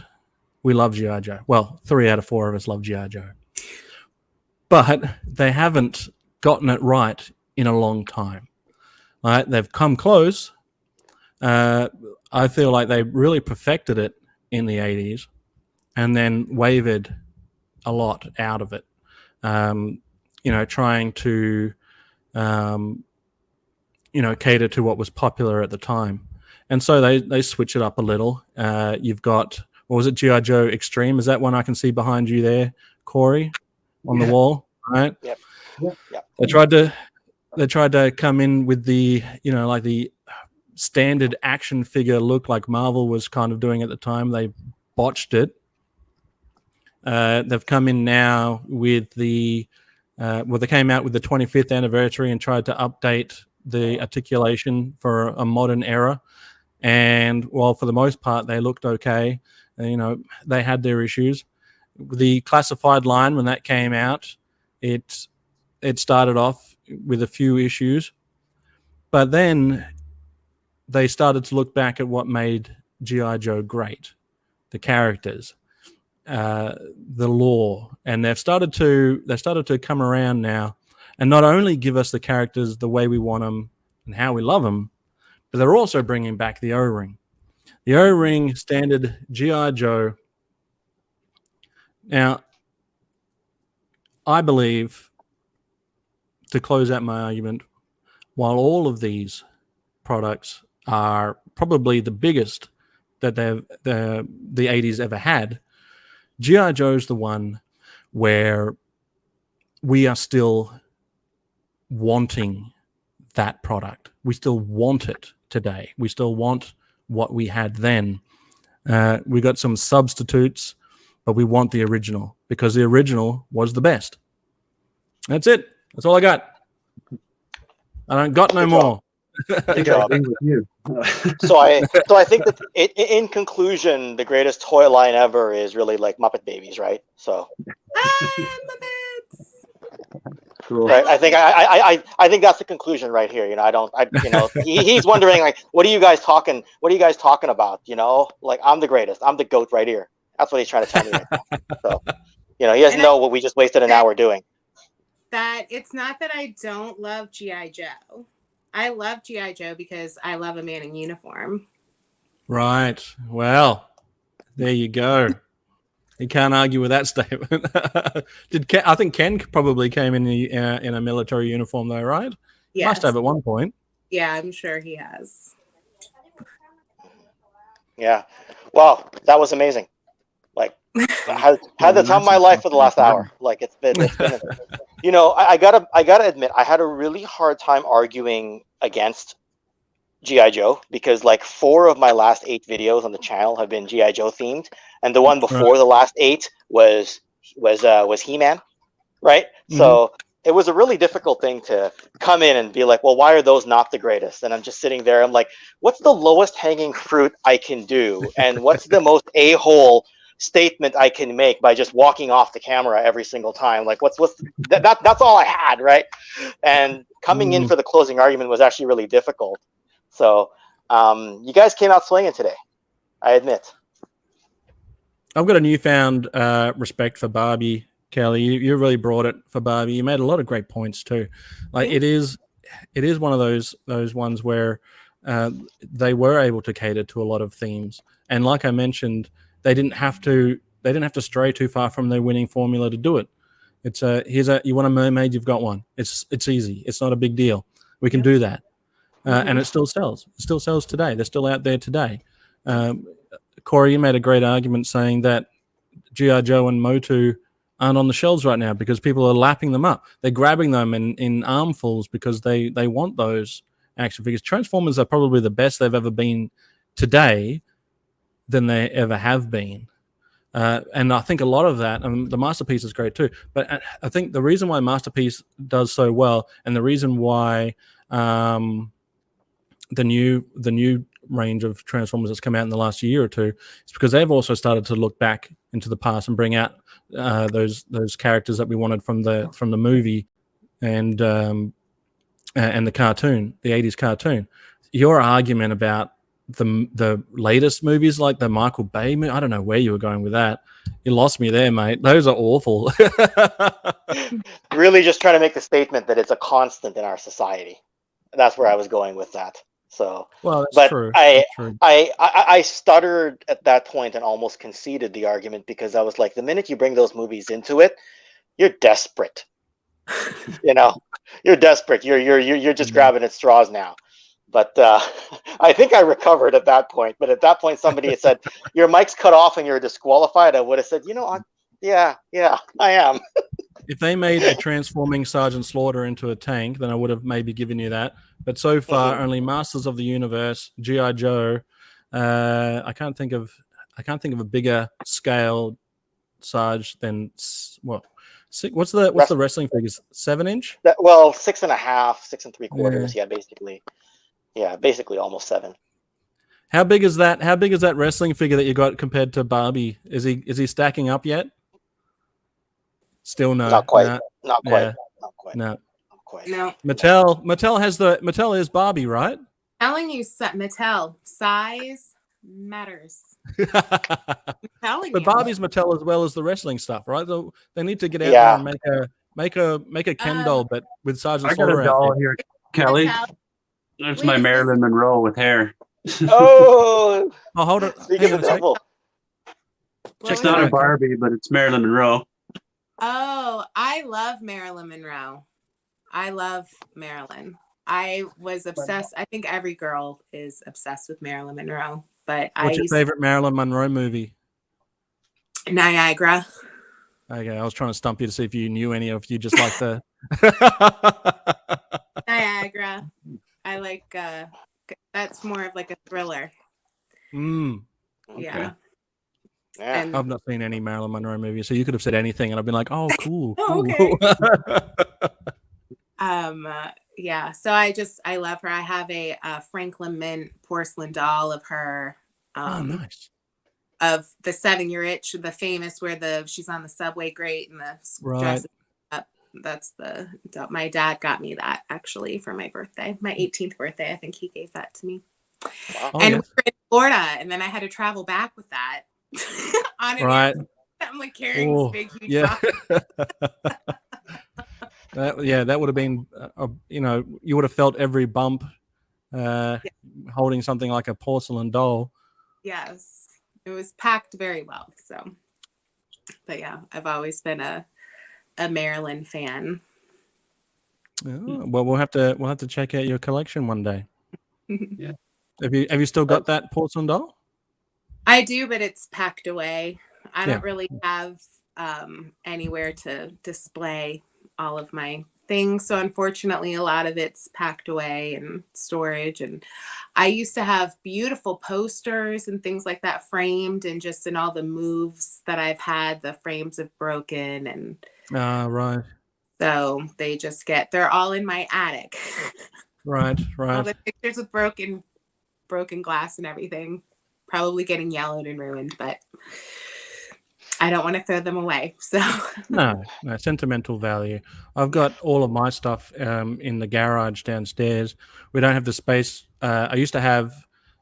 We love G.I. Joe. Well, 3 out of 4 of us love G.I. Joe. But they haven't gotten it right in a long time. Right? They've come close. I feel like they really perfected it in the 80s and then wavered a lot out of it. Trying to, cater to what was popular at the time. And so they switch it up a little. You've got, what was it, G.I. Joe Extreme? Is that one I can see behind you there, Cory, on the wall? Right? Yep. They tried to come in with the, like the standard action figure look like Marvel was kind of doing at the time. They botched it. They've come in now with they came out with the 25th anniversary and tried to update the articulation for a modern era. And while for the most part they looked okay, they had their issues. The Classified line, when that came out, it started off with a few issues, but then they started to look back at what made G.I. Joe great, the characters, the lore, and they've started to come around now and not only give us the characters the way we want them and how we love them, but they're also bringing back the O-ring. The O-ring standard G.I. Joe. Now, I believe, to close out my argument, while all of these products are probably the biggest that the 80s ever had, G.I. Joe's the one where we are still wanting that product. We still want it today. We still want what we had then. We got some substitutes, but we want the original because the original was the best. That's it. That's all I got. I don't got no more. I think I agree with you. So I think that in conclusion, the greatest toy line ever is really like Muppet Babies, right? So. Muppets. Cool. Right. I think that's the conclusion right here. He's wondering like, what are you guys talking about? Like I'm the greatest. I'm the GOAT right here. That's what he's trying to tell me right now. So, he doesn't know what we just wasted an hour doing. That it's not that I don't love G.I. Joe. I love G.I. Joe because I love a man in uniform. Right. Well, there you go. You can't argue with that statement. I think Ken probably came in a military uniform though, right? Yes. Must have at one point. Yeah, I'm sure he has. Yeah. Well, that was amazing. Like, had the time of my life for the last hour. Like, it's been I gotta admit, I had a really hard time arguing against G.I. Joe because like 4 of my last 8 videos on the channel have been G.I. Joe themed, and the one before the last 8 was He-Man, right? Mm-hmm. So it was a really difficult thing to come in and be like, well, why are those not the greatest? And I'm just sitting there, I'm like, what's the lowest hanging fruit I can do, and what's the most a-hole statement I can make by just walking off the camera every single time? Like that's all I had, right? And coming in for the closing argument was actually really difficult. So you guys came out swinging today, I admit. I've got a newfound respect for Barbie, Kelly. You really brought it for Barbie. You made a lot of great points too. Like it is one of those ones where they were able to cater to a lot of themes, and like I mentioned, they didn't have to stray too far from their winning formula to do it. It's you want a mermaid, you've got one. It's easy. It's not a big deal. We can do that. And it still sells. It still sells today. They're still out there today. Cory, you made a great argument saying that G.I. Joe and MOTU aren't on the shelves right now because people are lapping them up. They're grabbing them in armfuls because they want those action figures. Transformers are probably the best they've ever been today than they ever have been. And I think a lot of that, the Masterpiece is great too, but I think the reason why Masterpiece does so well and the reason why the new range of Transformers that's come out in the last year or two. It's because they've also started to look back into the past and bring out those characters that we wanted from the movie and the cartoon, the 80s cartoon. Your argument about the latest movies, like the Michael Bay movie, I don't know where you were going with that. You lost me there, mate. Those are awful. Really just trying to make the statement that it's a constant in our society. That's where I was going with that. So, well, that's but true. I stuttered at that point and almost conceded the argument because I was like, the minute you bring those movies into it, you're desperate. You know, you're desperate. You're just grabbing at straws now. But I think I recovered at that point. But at that point, somebody had said, your mic's cut off and you're disqualified. I would have said, yeah, I am. If they made a transforming Sergeant Slaughter into a tank, then I would have maybe given you that. But so far, only Masters of the Universe, G.I. Joe. I can't think of a bigger scale Sarge than what? What's the wrestling figures? 7-inch? 6.5, 6 3/4. Yeah, basically almost 7. How big is that? How big is that wrestling figure that you got compared to Barbie? Is he stacking up yet? Still no. Not quite. No. Not quite. Yeah. Not quite. No. Not quite. No. Mattel is Barbie, right? Telling you, Mattel, size matters. Telling But you. Barbie's Mattel as well as the wrestling stuff, right? They need to get out there and make a Ken doll, but with Sergeant Slaughter. I got a doll here, Kelly. Mattel. There's my Marilyn Monroe with hair. Oh, hold it. Speaking of devil. It's not a Barbie, but it's Marilyn Monroe. Oh, I love Marilyn Monroe. I love Marilyn. I was obsessed. I think every girl is obsessed with Marilyn Monroe. But what's your favorite Marilyn Monroe movie? Niagara. Okay, I was trying to stump you to see if you knew any, or if you just like the Niagara. I like that's more of like a thriller. Okay. Yeah. Yeah. I've not seen any Marilyn Monroe movie, so you could have said anything, and I've been like, "Oh, cool." Oh, cool. Okay. Yeah. So I love her. I have a Franklin Mint porcelain doll of her. Oh, nice. Of the 7-Year Itch, the famous where she's on the subway grate and the dress up. That's my dad got me that actually for my birthday, my 18th birthday. I think he gave that to me. Wow. And we were in Florida, and then I had to travel back with that. On an I'm like carrying this big huge box. That would have been you would have felt every bump holding something like a porcelain doll. Yes, it was packed very well. So, but yeah, I've always been a Marilyn fan. Oh, well, we'll have to check out your collection one day. Yeah. Have you still got that porcelain doll? I do, but it's packed away. I don't really have anywhere to display all of my things. So unfortunately, a lot of it's packed away in storage. And I used to have beautiful posters and things like that framed, and just in all the moves that I've had, the frames have broken. And right. So they're all in my attic. Right. All the pictures with broken glass and everything. Probably getting yellowed and ruined, but I don't want to throw them away. So no sentimental value. I've got all of my stuff in the garage downstairs. We don't have the space. I used to have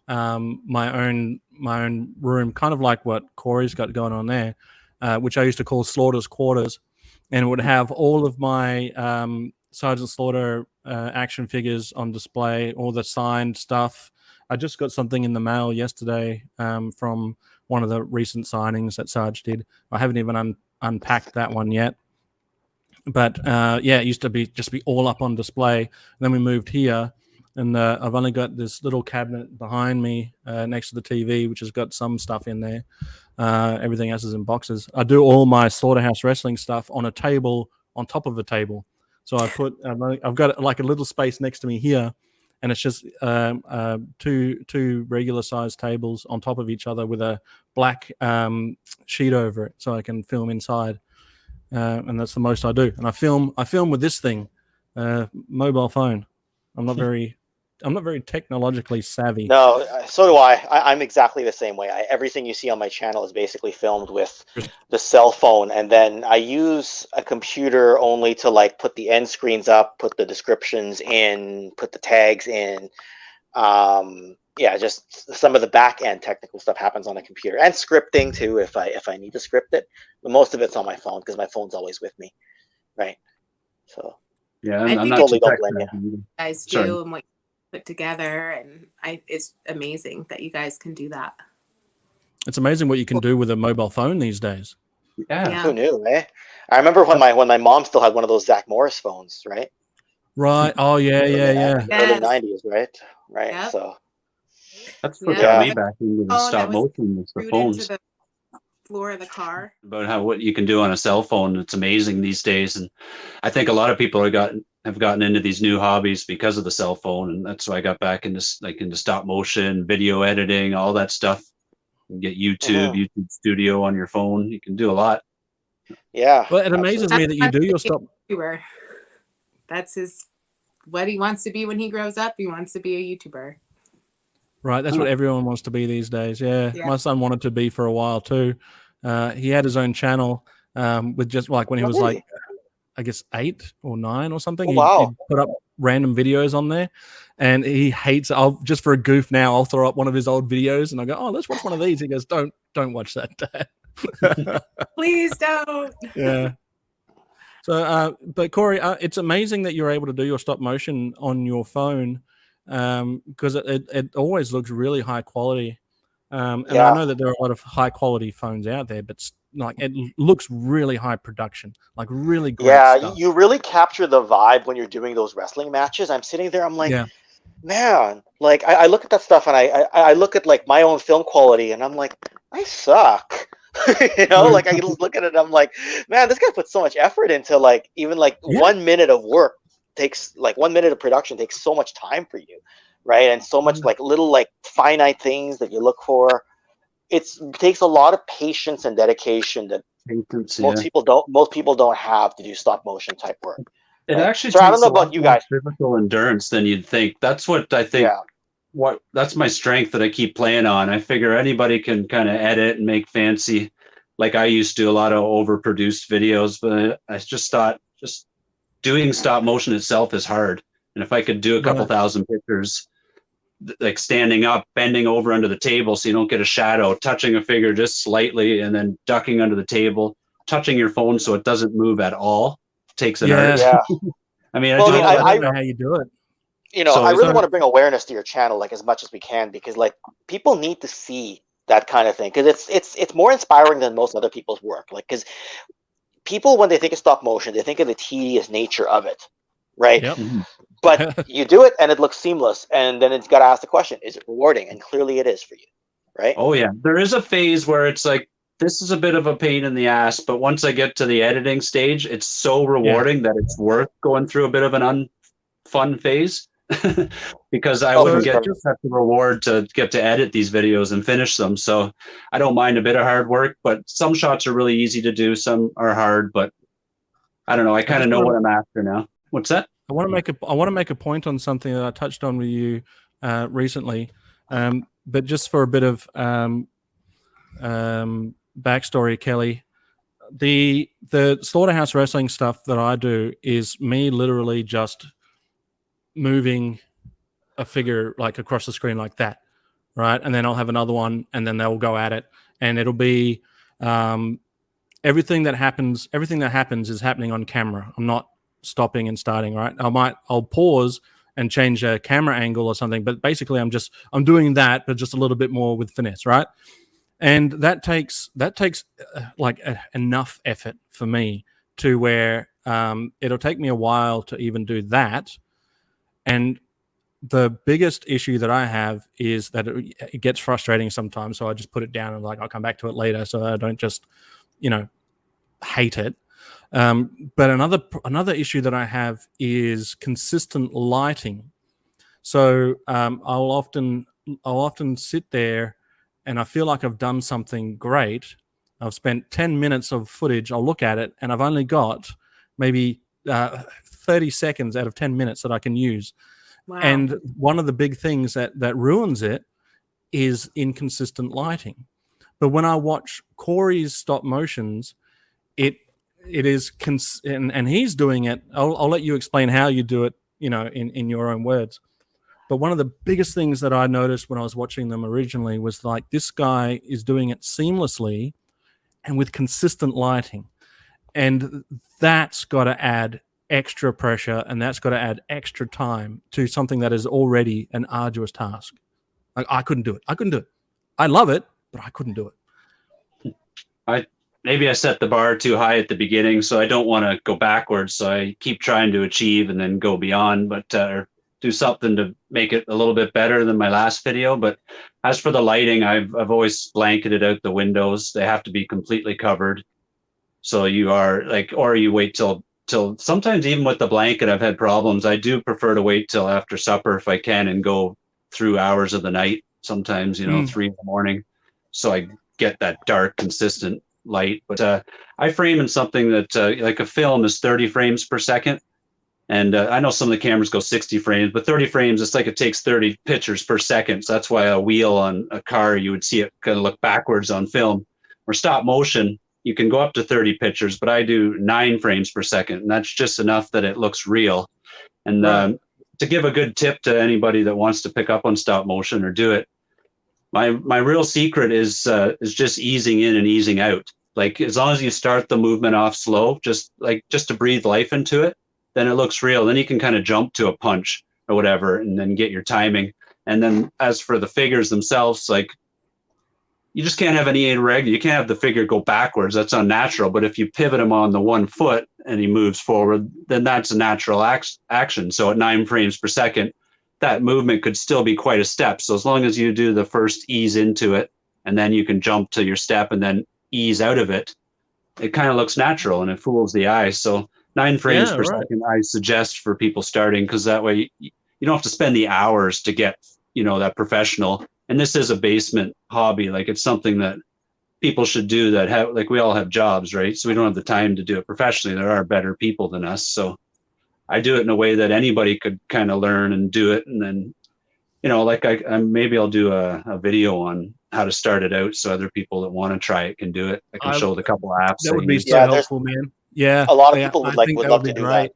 my own room, kind of like what Cory's got going on there, which I used to call Slaughter's quarters, and it would have all of my Sergeant Slaughter action figures on display, all the signed stuff. I just got something in the mail yesterday from one of the recent signings that Sarge did. I haven't even unpacked that one yet. But it used to be all up on display. And then we moved here, and I've only got this little cabinet behind me next to the TV, which has got some stuff in there. Everything else is in boxes. I do all my Slaughterhouse wrestling stuff on a table, on top of a table. So I've got like a little space next to me here. And it's just two regular sized tables on top of each other with a black sheet over it, so I can film inside. And that's the most I do. And I film with this thing, mobile phone. I'm not very very technologically savvy. No, so do I. I'm exactly the same way. Everything you see on my channel is basically filmed with the cell phone, and then I use a computer only to like put the end screens up, put the descriptions in, put the tags in. Yeah, just some of the back end technical stuff happens on a computer, and scripting too if I need to script it. But most of it's on my phone because my phone's always with me, right? So Yeah, I I'm think not totally too don't tech blame you. savvy either. guys Sorry. do and what you put together, and it's amazing that you guys can do that. It's amazing what you can do with a mobile phone these days. Yeah. Who knew, eh? I remember when my mom still had one of those Zach Morris phones, right? Right. Oh yeah, yeah, yeah. Early Yes. 90s, right? Right. Yep. So That's what Yeah. got Yeah. me back into the Oh, that stop was motion was the screwed into phones. the floor of the car. About what you can do on a cell phone. It's amazing these days, and I think a lot of people have gotten into these new hobbies because of the cell phone, and that's why I got back into stop motion, video editing, all that stuff. You can get YouTube Studio on your phone. You can do a lot. yeah. Well, it amazes me that you do your stop. YouTuber. That's what he wants to be when he grows up. He wants to be a YouTuber. Right, that's what everyone wants to be these days. Yeah, Yeah. my son wanted to be for a while too. He had his own channel with just like when he was like, I guess 8 or 9 or something. Oh, wow. He'd put up random videos on there, and he hates. I'll just for a goof now. I'll throw up one of his old videos, and I go, "Oh, let's watch one of these." He goes, "Don't watch that, Dad." Please don't. Yeah. So, but Cory, it's amazing that you're able to do your stop motion on your phone because it always looks really high quality. And I know that there are a lot of high quality phones out there, but like it looks really high production, like really great stuff. You really capture the vibe when you're doing those wrestling matches. I'm sitting there, I'm like, man, like I look at that stuff and I look at like my own film quality and I'm like, I suck. You know, like I just look at it and I'm like, man, this guy put so much effort into like even like 1 minute of work takes like 1 minute of production takes so much time for you, right? And so much like little like finite things that you look for. It takes a lot of patience and dedication that most people don't have to do stop motion type work. It actually so takes I don't know a lot about you more guys. physical endurance than you'd think. That's what I think. That's my strength that I keep playing on. I figure anybody can kind of edit and make fancy, like I used to do a lot of overproduced videos, but I just thought just doing stop motion itself is hard. And if I could do a couple thousand pictures, like standing up, bending over under the table so you don't get a shadow, touching a figure just slightly, and then ducking under the table, touching your phone so it doesn't move at all, takes an art. Yeah. I mean, I don't know how you do it. You know, I really want to bring awareness to your channel like as much as we can because like people need to see that kind of thing because it's more inspiring than most other people's work. Like because people when they think of stop motion, they think of the tedious nature of it, right? Yep. But you do it and it looks seamless, and then it's got to ask the question: is it rewarding? And clearly, it is for you, right? Oh yeah, there is a phase where it's like this is a bit of a pain in the ass, but once I get to the editing stage, it's so rewarding that it's worth going through a bit of an unfun phase. Because I wouldn't get such a reward to get to edit these videos and finish them. So I don't mind a bit of hard work, but some shots are really easy to do. Some are hard, but I don't know. I kind of know what I'm after now. What's that? I want to make a point on something that I touched on with you recently, but just for a bit of backstory, Kelly. The Slaughterhouse wrestling stuff that I do is me literally just moving a figure like across the screen like that, right? And then I'll have another one, and then they'll go at it, and it'll be everything that happens is happening on camera. I'm not stopping and starting, right? I'll pause and change a camera angle or something, but basically I'm doing that, but just a little bit more with finesse, right? And that takes enough effort for me to where it'll take me a while to even do that. And the biggest issue that I have is that it gets frustrating sometimes. So I just put it down and like, I'll come back to it later. So I don't just, hate it. But another issue that I have is consistent lighting. So I'll often sit there and I feel like I've done something great. I've spent 10 minutes of footage. I'll look at it and I've only got maybe 30 seconds out of 10 minutes that I can use. Wow. And one of the big things that ruins it is inconsistent lighting. But when I watch Cory's stop motions, it is and he's doing it. I'll let you explain how you do it, in your own words. But one of the biggest things that I noticed when I was watching them originally was like, this guy is doing it seamlessly and with consistent lighting. And that's got to add extra pressure, and that's got to add extra time to something that is already an arduous task. Like, I couldn't do it. I love it, but I couldn't do it. Maybe I set the bar too high at the beginning, so I don't want to go backwards. So I keep trying to achieve and then go beyond, but do something to make it a little bit better than my last video. But as for the lighting, I've always blanketed out the windows. They have to be completely covered. So you are like, or you wait till sometimes even with the blanket, I've had problems. I do prefer to wait till after supper if I can and go through hours of the night. Sometimes, 3 in the morning. So I get that dark, consistent light. But I frame in something that like a film is 30 frames per second. And I know some of the cameras go 60 frames, but 30 frames, it's like it takes 30 pictures per second. So that's why a wheel on a car, you would see it kind of look backwards on film. Or stop motion, you can go up to 30 pictures, but I do 9 frames per second. And that's just enough that it looks real. And to give a good tip to anybody that wants to pick up on stop motion or do it, my real secret is just easing in and easing out. Like, as long as you start the movement off slow, just to breathe life into it, then it looks real. Then you can kind of jump to a punch or whatever, and then get your timing. And then as for the figures themselves, like, you just can't have any irregular. You can't have the figure go backwards. That's unnatural. But if you pivot him on the 1 foot and he moves forward, then that's a natural action. So at 9 frames per second, that movement could still be quite a step. So as long as you do the first ease into it, and then you can jump to your step and then ease out of it, it kind of looks natural and it fools the eye. So 9 frames per second, I suggest for people starting, because that way you don't have to spend the hours to get, that professional. And this is a basement hobby. Like, it's something that people should do that have, like, we all have jobs, right? So we don't have the time to do it professionally. There are better people than us. So I do it in a way that anybody could kind of learn and do it. And then, like maybe I'll do a video on how to start it out, so other people that want to try it can do it. I can show the couple of apps. That would be so helpful, man. Yeah, a lot of people would love to do that.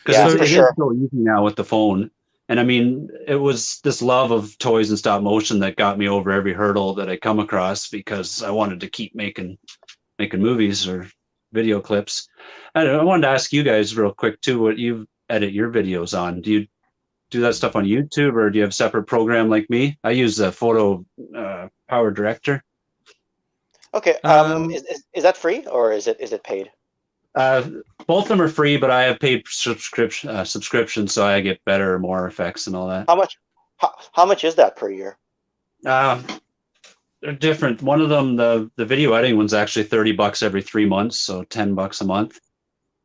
Because it is so easy now with the phone. And I mean, it was this love of toys and stop motion that got me over every hurdle that I come across, because I wanted to keep making movies or video clips. And I wanted to ask you guys real quick too, what you edit your videos on. Do you do that stuff on YouTube, or do you have a separate program like me? I use a photo power director. Okay. Is that free, or is it paid? Both of them are free, but I have paid subscription, so I get better, more effects and all that. How much is that per year? They're different. One of them, the video editing one's actually $30 every 3 months, so $10 a month.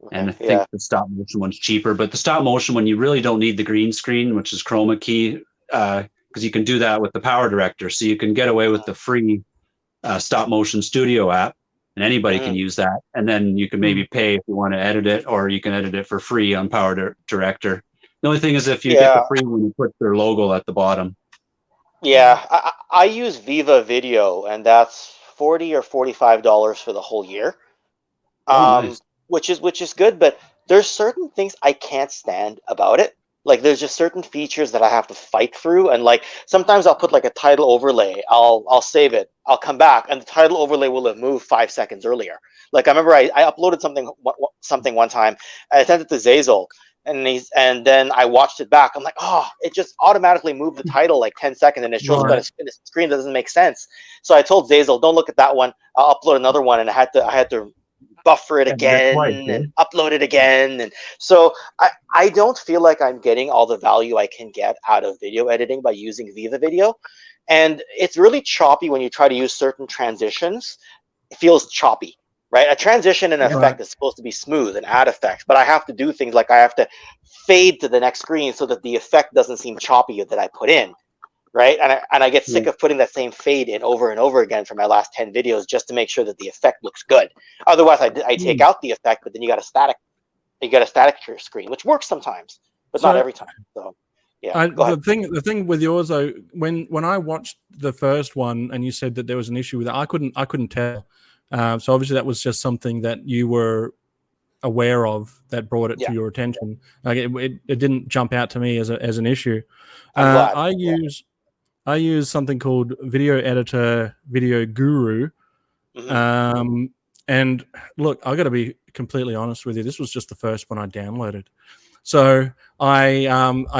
Okay, and I think the stop motion one's cheaper. But the stop motion one, you really don't need the green screen, which is chroma key, because you can do that with the Power Director. So you can get away with the free stop motion studio app, and anybody can use that. And then you can maybe pay if you want to edit it, or you can edit it for free on Power Director. The only thing is, if you get the free one, you put their logo at the bottom. Yeah, I use Viva Video, and that's $40 or $45 for the whole year. Nice. Which is good, but there's certain things I can't stand about it. Like, there's just certain features that I have to fight through, and like sometimes I'll put like a title overlay. I'll save it. I'll come back, and the title overlay will have moved 5 seconds earlier. Like, I remember I uploaded something one time. I sent it to Zazel, and then I watched it back. I'm like, oh, it just automatically moved the title like 10 seconds, and it shows that the screen doesn't make sense. So I told Zazel, don't look at that one. I'll upload another one, and I had to buffer it again and upload it again. And so I don't feel like I'm getting all the value I can get out of video editing by using Viva Video. And it's really choppy when you try to use certain transitions. It feels choppy, right? A transition and effect is supposed to be smooth and add effects, but I have to do things like I have to fade to the next screen so that the effect doesn't seem choppy that I put in. Right. And I get sick of putting that same fade in over and over again for my last 10 videos just to make sure that the effect looks good. Otherwise, I take out the effect, but then you got a static screen, which works sometimes, but not every time. So, Yeah, go ahead. The thing with yours though, when I watched the first one and you said that there was an issue with it, I couldn't tell. So obviously that was just something that you were aware of that brought it Yeah. to your attention. Like it didn't jump out to me as an issue. I'm glad. I use something called Video Editor Video Guru. Mhm. And look, I got to be completely honest with you. This was just the first one I downloaded. So I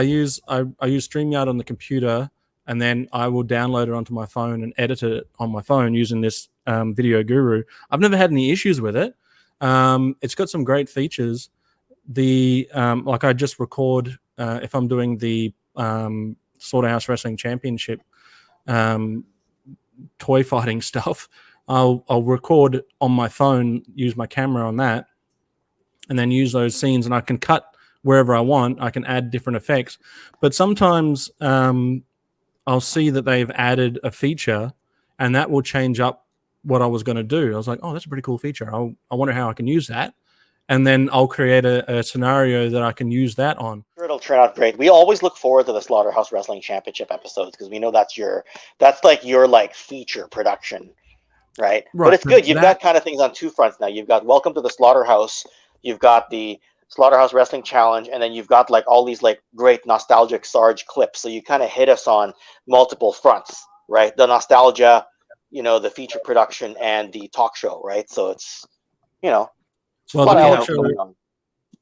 use StreamYard on the computer, and then I will download it onto my phone and edit it on my phone using this Video Guru. I've never had any issues with it. It's got some great features. Like I just record if I'm doing the Slaughterhouse Wrestling Championship toy fighting stuff. I'll record on my phone, use my camera on that, and then use those scenes, and I can cut wherever I want. I can add different effects, but sometimes I'll see that they've added a feature, and that will change up what I was going to do. I was like, oh, that's a pretty cool feature. I wonder how I can use that. And then I'll create a scenario that I can use that on. It'll turn out great. We always look forward to the Slaughterhouse Wrestling Championship episodes because we know that's like your feature production, right? But it's good. You've got kind of things on two fronts now. You've got Welcome to the Slaughterhouse. You've got the Slaughterhouse Wrestling Challenge, and then you've got like all these like great nostalgic Sarge clips. So you kind of hit us on multiple fronts, right? The nostalgia, the feature production, and the talk show, right? So it's well,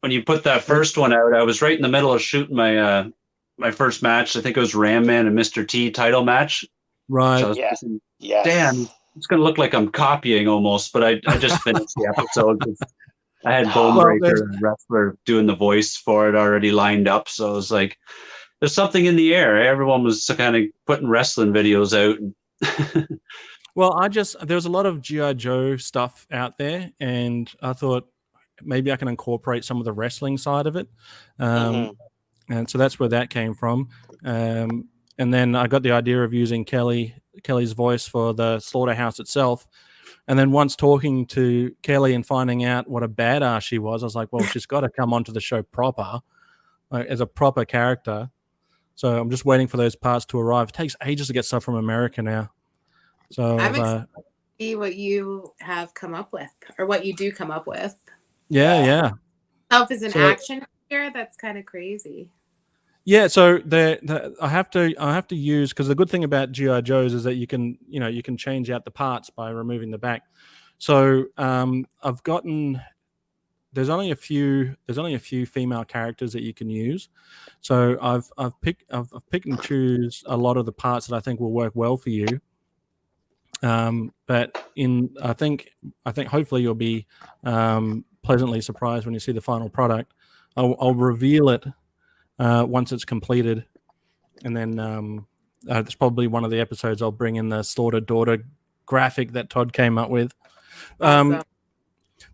when you put that first one out, I was right in the middle of shooting my my first match. I think it was Ram Man and Mr. T title match. Right. Thinking, damn, it's going to look like I'm copying almost, but I just finished the episode. I had Bonebreaker and Wrestler doing the voice for it already lined up. So it was like, there's something in the air. Everyone was kind of putting wrestling videos out. Well, there was a lot of G.I. Joe stuff out there, and I thought maybe I can incorporate some of the wrestling side of it. And so that's where that came from. And then I got the idea of using Kelly's voice for the Slaughterhouse itself. And then once talking to Kelly and finding out what a badass she was, I was like, well, she's got to come onto the show proper, as a proper character. So I'm just waiting for those parts to arrive. It takes ages to get stuff from America now. So I'm excited to see what you have come up with, or what you do come up with. Yeah. Self is an action figure. That's kind of crazy. Yeah, so I have to use, because the good thing about G.I. Joes is that you can change out the parts by removing the back. So there's only a few female characters that you can use. So I've picked and choose a lot of the parts that I think will work well for you. But I think hopefully you'll be pleasantly surprised when you see the final product. I'll reveal it once it's completed, and then it's probably one of the episodes I'll bring in the Slaughtered Daughter graphic that Todd came up with. Awesome.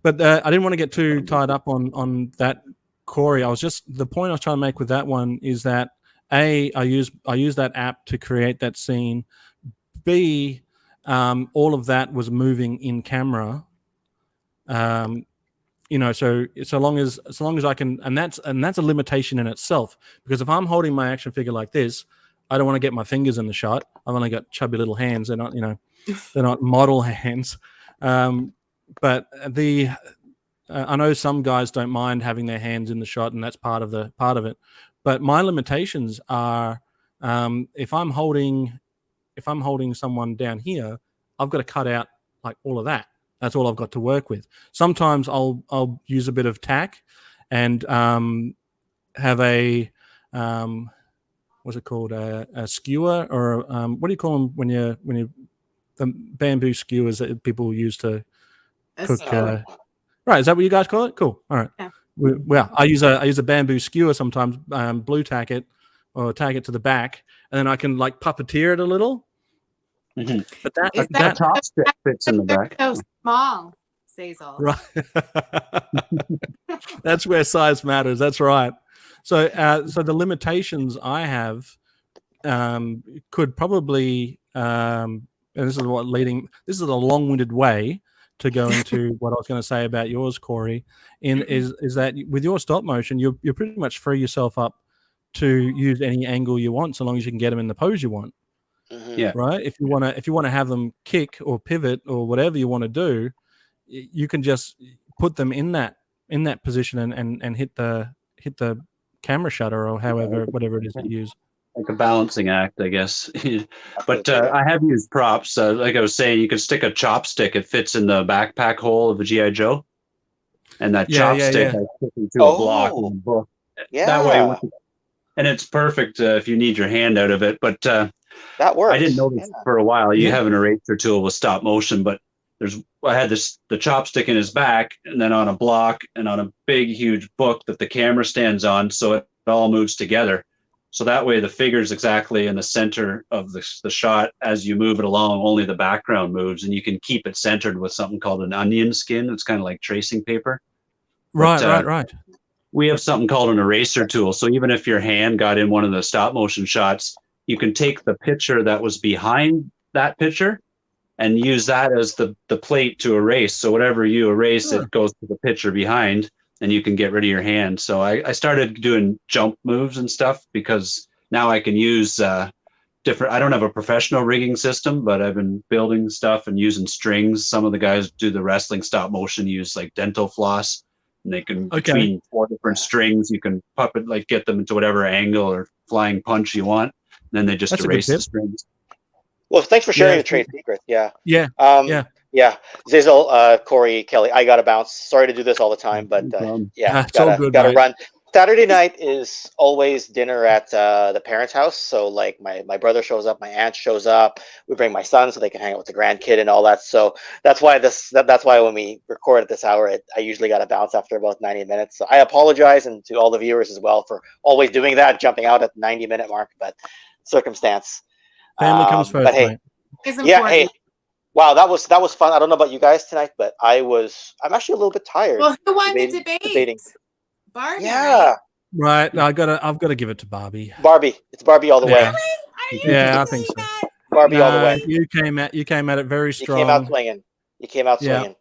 But I didn't want to get too tied up on that, Cory. The point I was trying to make with that one is that I use that app to create that scene. B, all of that was moving in camera. So long as I can, and that's a limitation in itself, because if I'm holding my action figure like this, I don't want to get my fingers in the shot. I've only got chubby little hands. They're not, they're not model hands. But I know some guys don't mind having their hands in the shot, and that's part of it. But my limitations are, if I'm holding someone down here, I've got to cut out like all of that. That's all I've got to work with. Sometimes I'll use a bit of tack and have a what's it called, a skewer, or what do you call them when you the bamboo skewers that people use to cook? Right, is that what you guys call it? Cool. All right. Yeah. Well, I use a bamboo skewer sometimes, blue tack it or tag it to the back, and then I can like puppeteer it a little. Mm-hmm. But that top stick fits in the back. So small, Cecil. Right. That's where size matters. That's right. So the limitations I have could probably, and this is a long-winded way to go into what I was going to say about yours, Cory, is that with your stop motion, you pretty much free yourself up to use any angle you want, so long as you can get them in the pose you want. Yeah. Right. If you want to have them kick or pivot or whatever you want to do, you can just put them in that position and hit the camera shutter or whatever it is you use. Like a balancing act, I guess. But I have used props. Like I was saying, you can stick a chopstick. It fits in the backpack hole of a GI Joe, and that chopstick I stick into a block and a book. Yeah. That way, and it's perfect if you need your hand out of it. But that works. I didn't know this for a while. You have an eraser tool with stop motion, but I had the chopstick in his back, and then on a block and on a big, huge book that the camera stands on, so it all moves together. So that way the figure's exactly in the center of the shot. As you move it along, only the background moves, and you can keep it centered with something called an onion skin. It's kind of like tracing paper. Right. We have something called an eraser tool. So even if your hand got in one of the stop motion shots, you can take the picture that was behind that picture and use that as the plate to erase. So whatever you erase, it goes to the picture behind, and you can get rid of your hand. So I started doing jump moves and stuff because now I can use different. I don't have a professional rigging system, but I've been building stuff and using strings. Some of the guys do the wrestling stop motion, use like dental floss, and they can between 4 different strings, you can get them into whatever angle or flying punch you want. And then they just erase the strings. Well, thanks for sharing the trade secrets. Yeah. Yeah. Cory, Kelly, I gotta bounce. Sorry to do this all the time, but gotta run. Saturday night is always dinner at the parents' house. So like my brother shows up, my aunt shows up. We bring my son so they can hang out with the grandkid and all that. So that's why that's why when we record at this hour, I usually got to bounce after about 90 minutes. So I apologize, and to all the viewers as well for always doing that, jumping out at the 90-minute mark. But circumstance. Family comes first. But hey, hey. Wow, that was fun. I don't know about you guys tonight, but I'm actually a little bit tired. Well, who won the debate? Debating. Barbie. Yeah. Right. I've got to give it to Barbie. Barbie. It's Barbie all the way. Yeah, I think so. Barbie all the way. You came at it very strong. You came out swinging.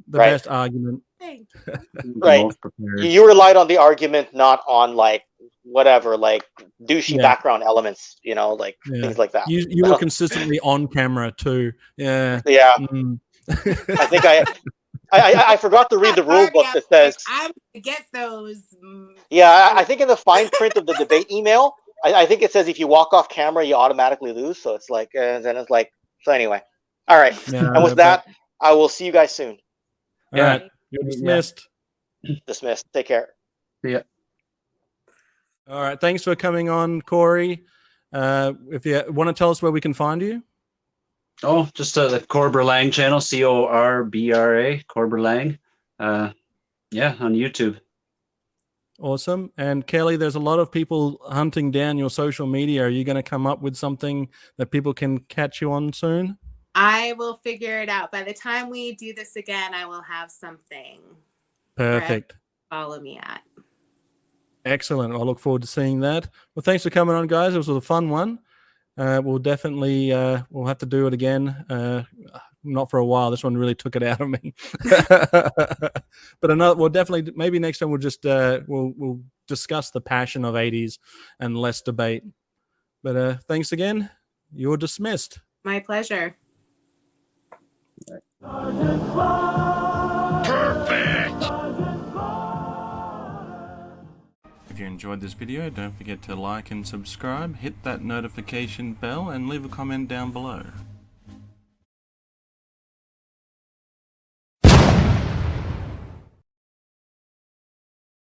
The best argument. Right. You relied on the argument, not on like whatever, like douchey background elements, things like that. You were consistently on camera too. Yeah. Yeah. Mm. I think I forgot to read the rule book that says I'm gonna get those. Yeah, I think in the fine print of the debate email, I think it says if you walk off camera, you automatically lose. So it's like, then it's like, so anyway. All right. And with that, I will see you guys soon. All right. You're dismissed. Dismissed. Take care. See ya. All right. Thanks for coming on, Cory. If you want to tell us where we can find you. Oh, just the Corbra Lang channel, Corbra, Corbra Lang. On YouTube. Awesome. And Kelly, there's a lot of people hunting down your social media. Are you going to come up with something that people can catch you on soon? I will figure it out. By the time we do this again, I will have something. Perfect. Follow me at. Excellent. I look forward to seeing that. Well, thanks for coming on, guys. It was a fun one. We'll definitely we'll have to do it again. Not for a while. This one really took it out of me. But we'll definitely, maybe next time we'll just we'll discuss the passion of 80s and less debate. But thanks again. You're dismissed. My pleasure. Perfect. If you enjoyed this video, don't forget to like and subscribe, hit that notification bell, and leave a comment down below.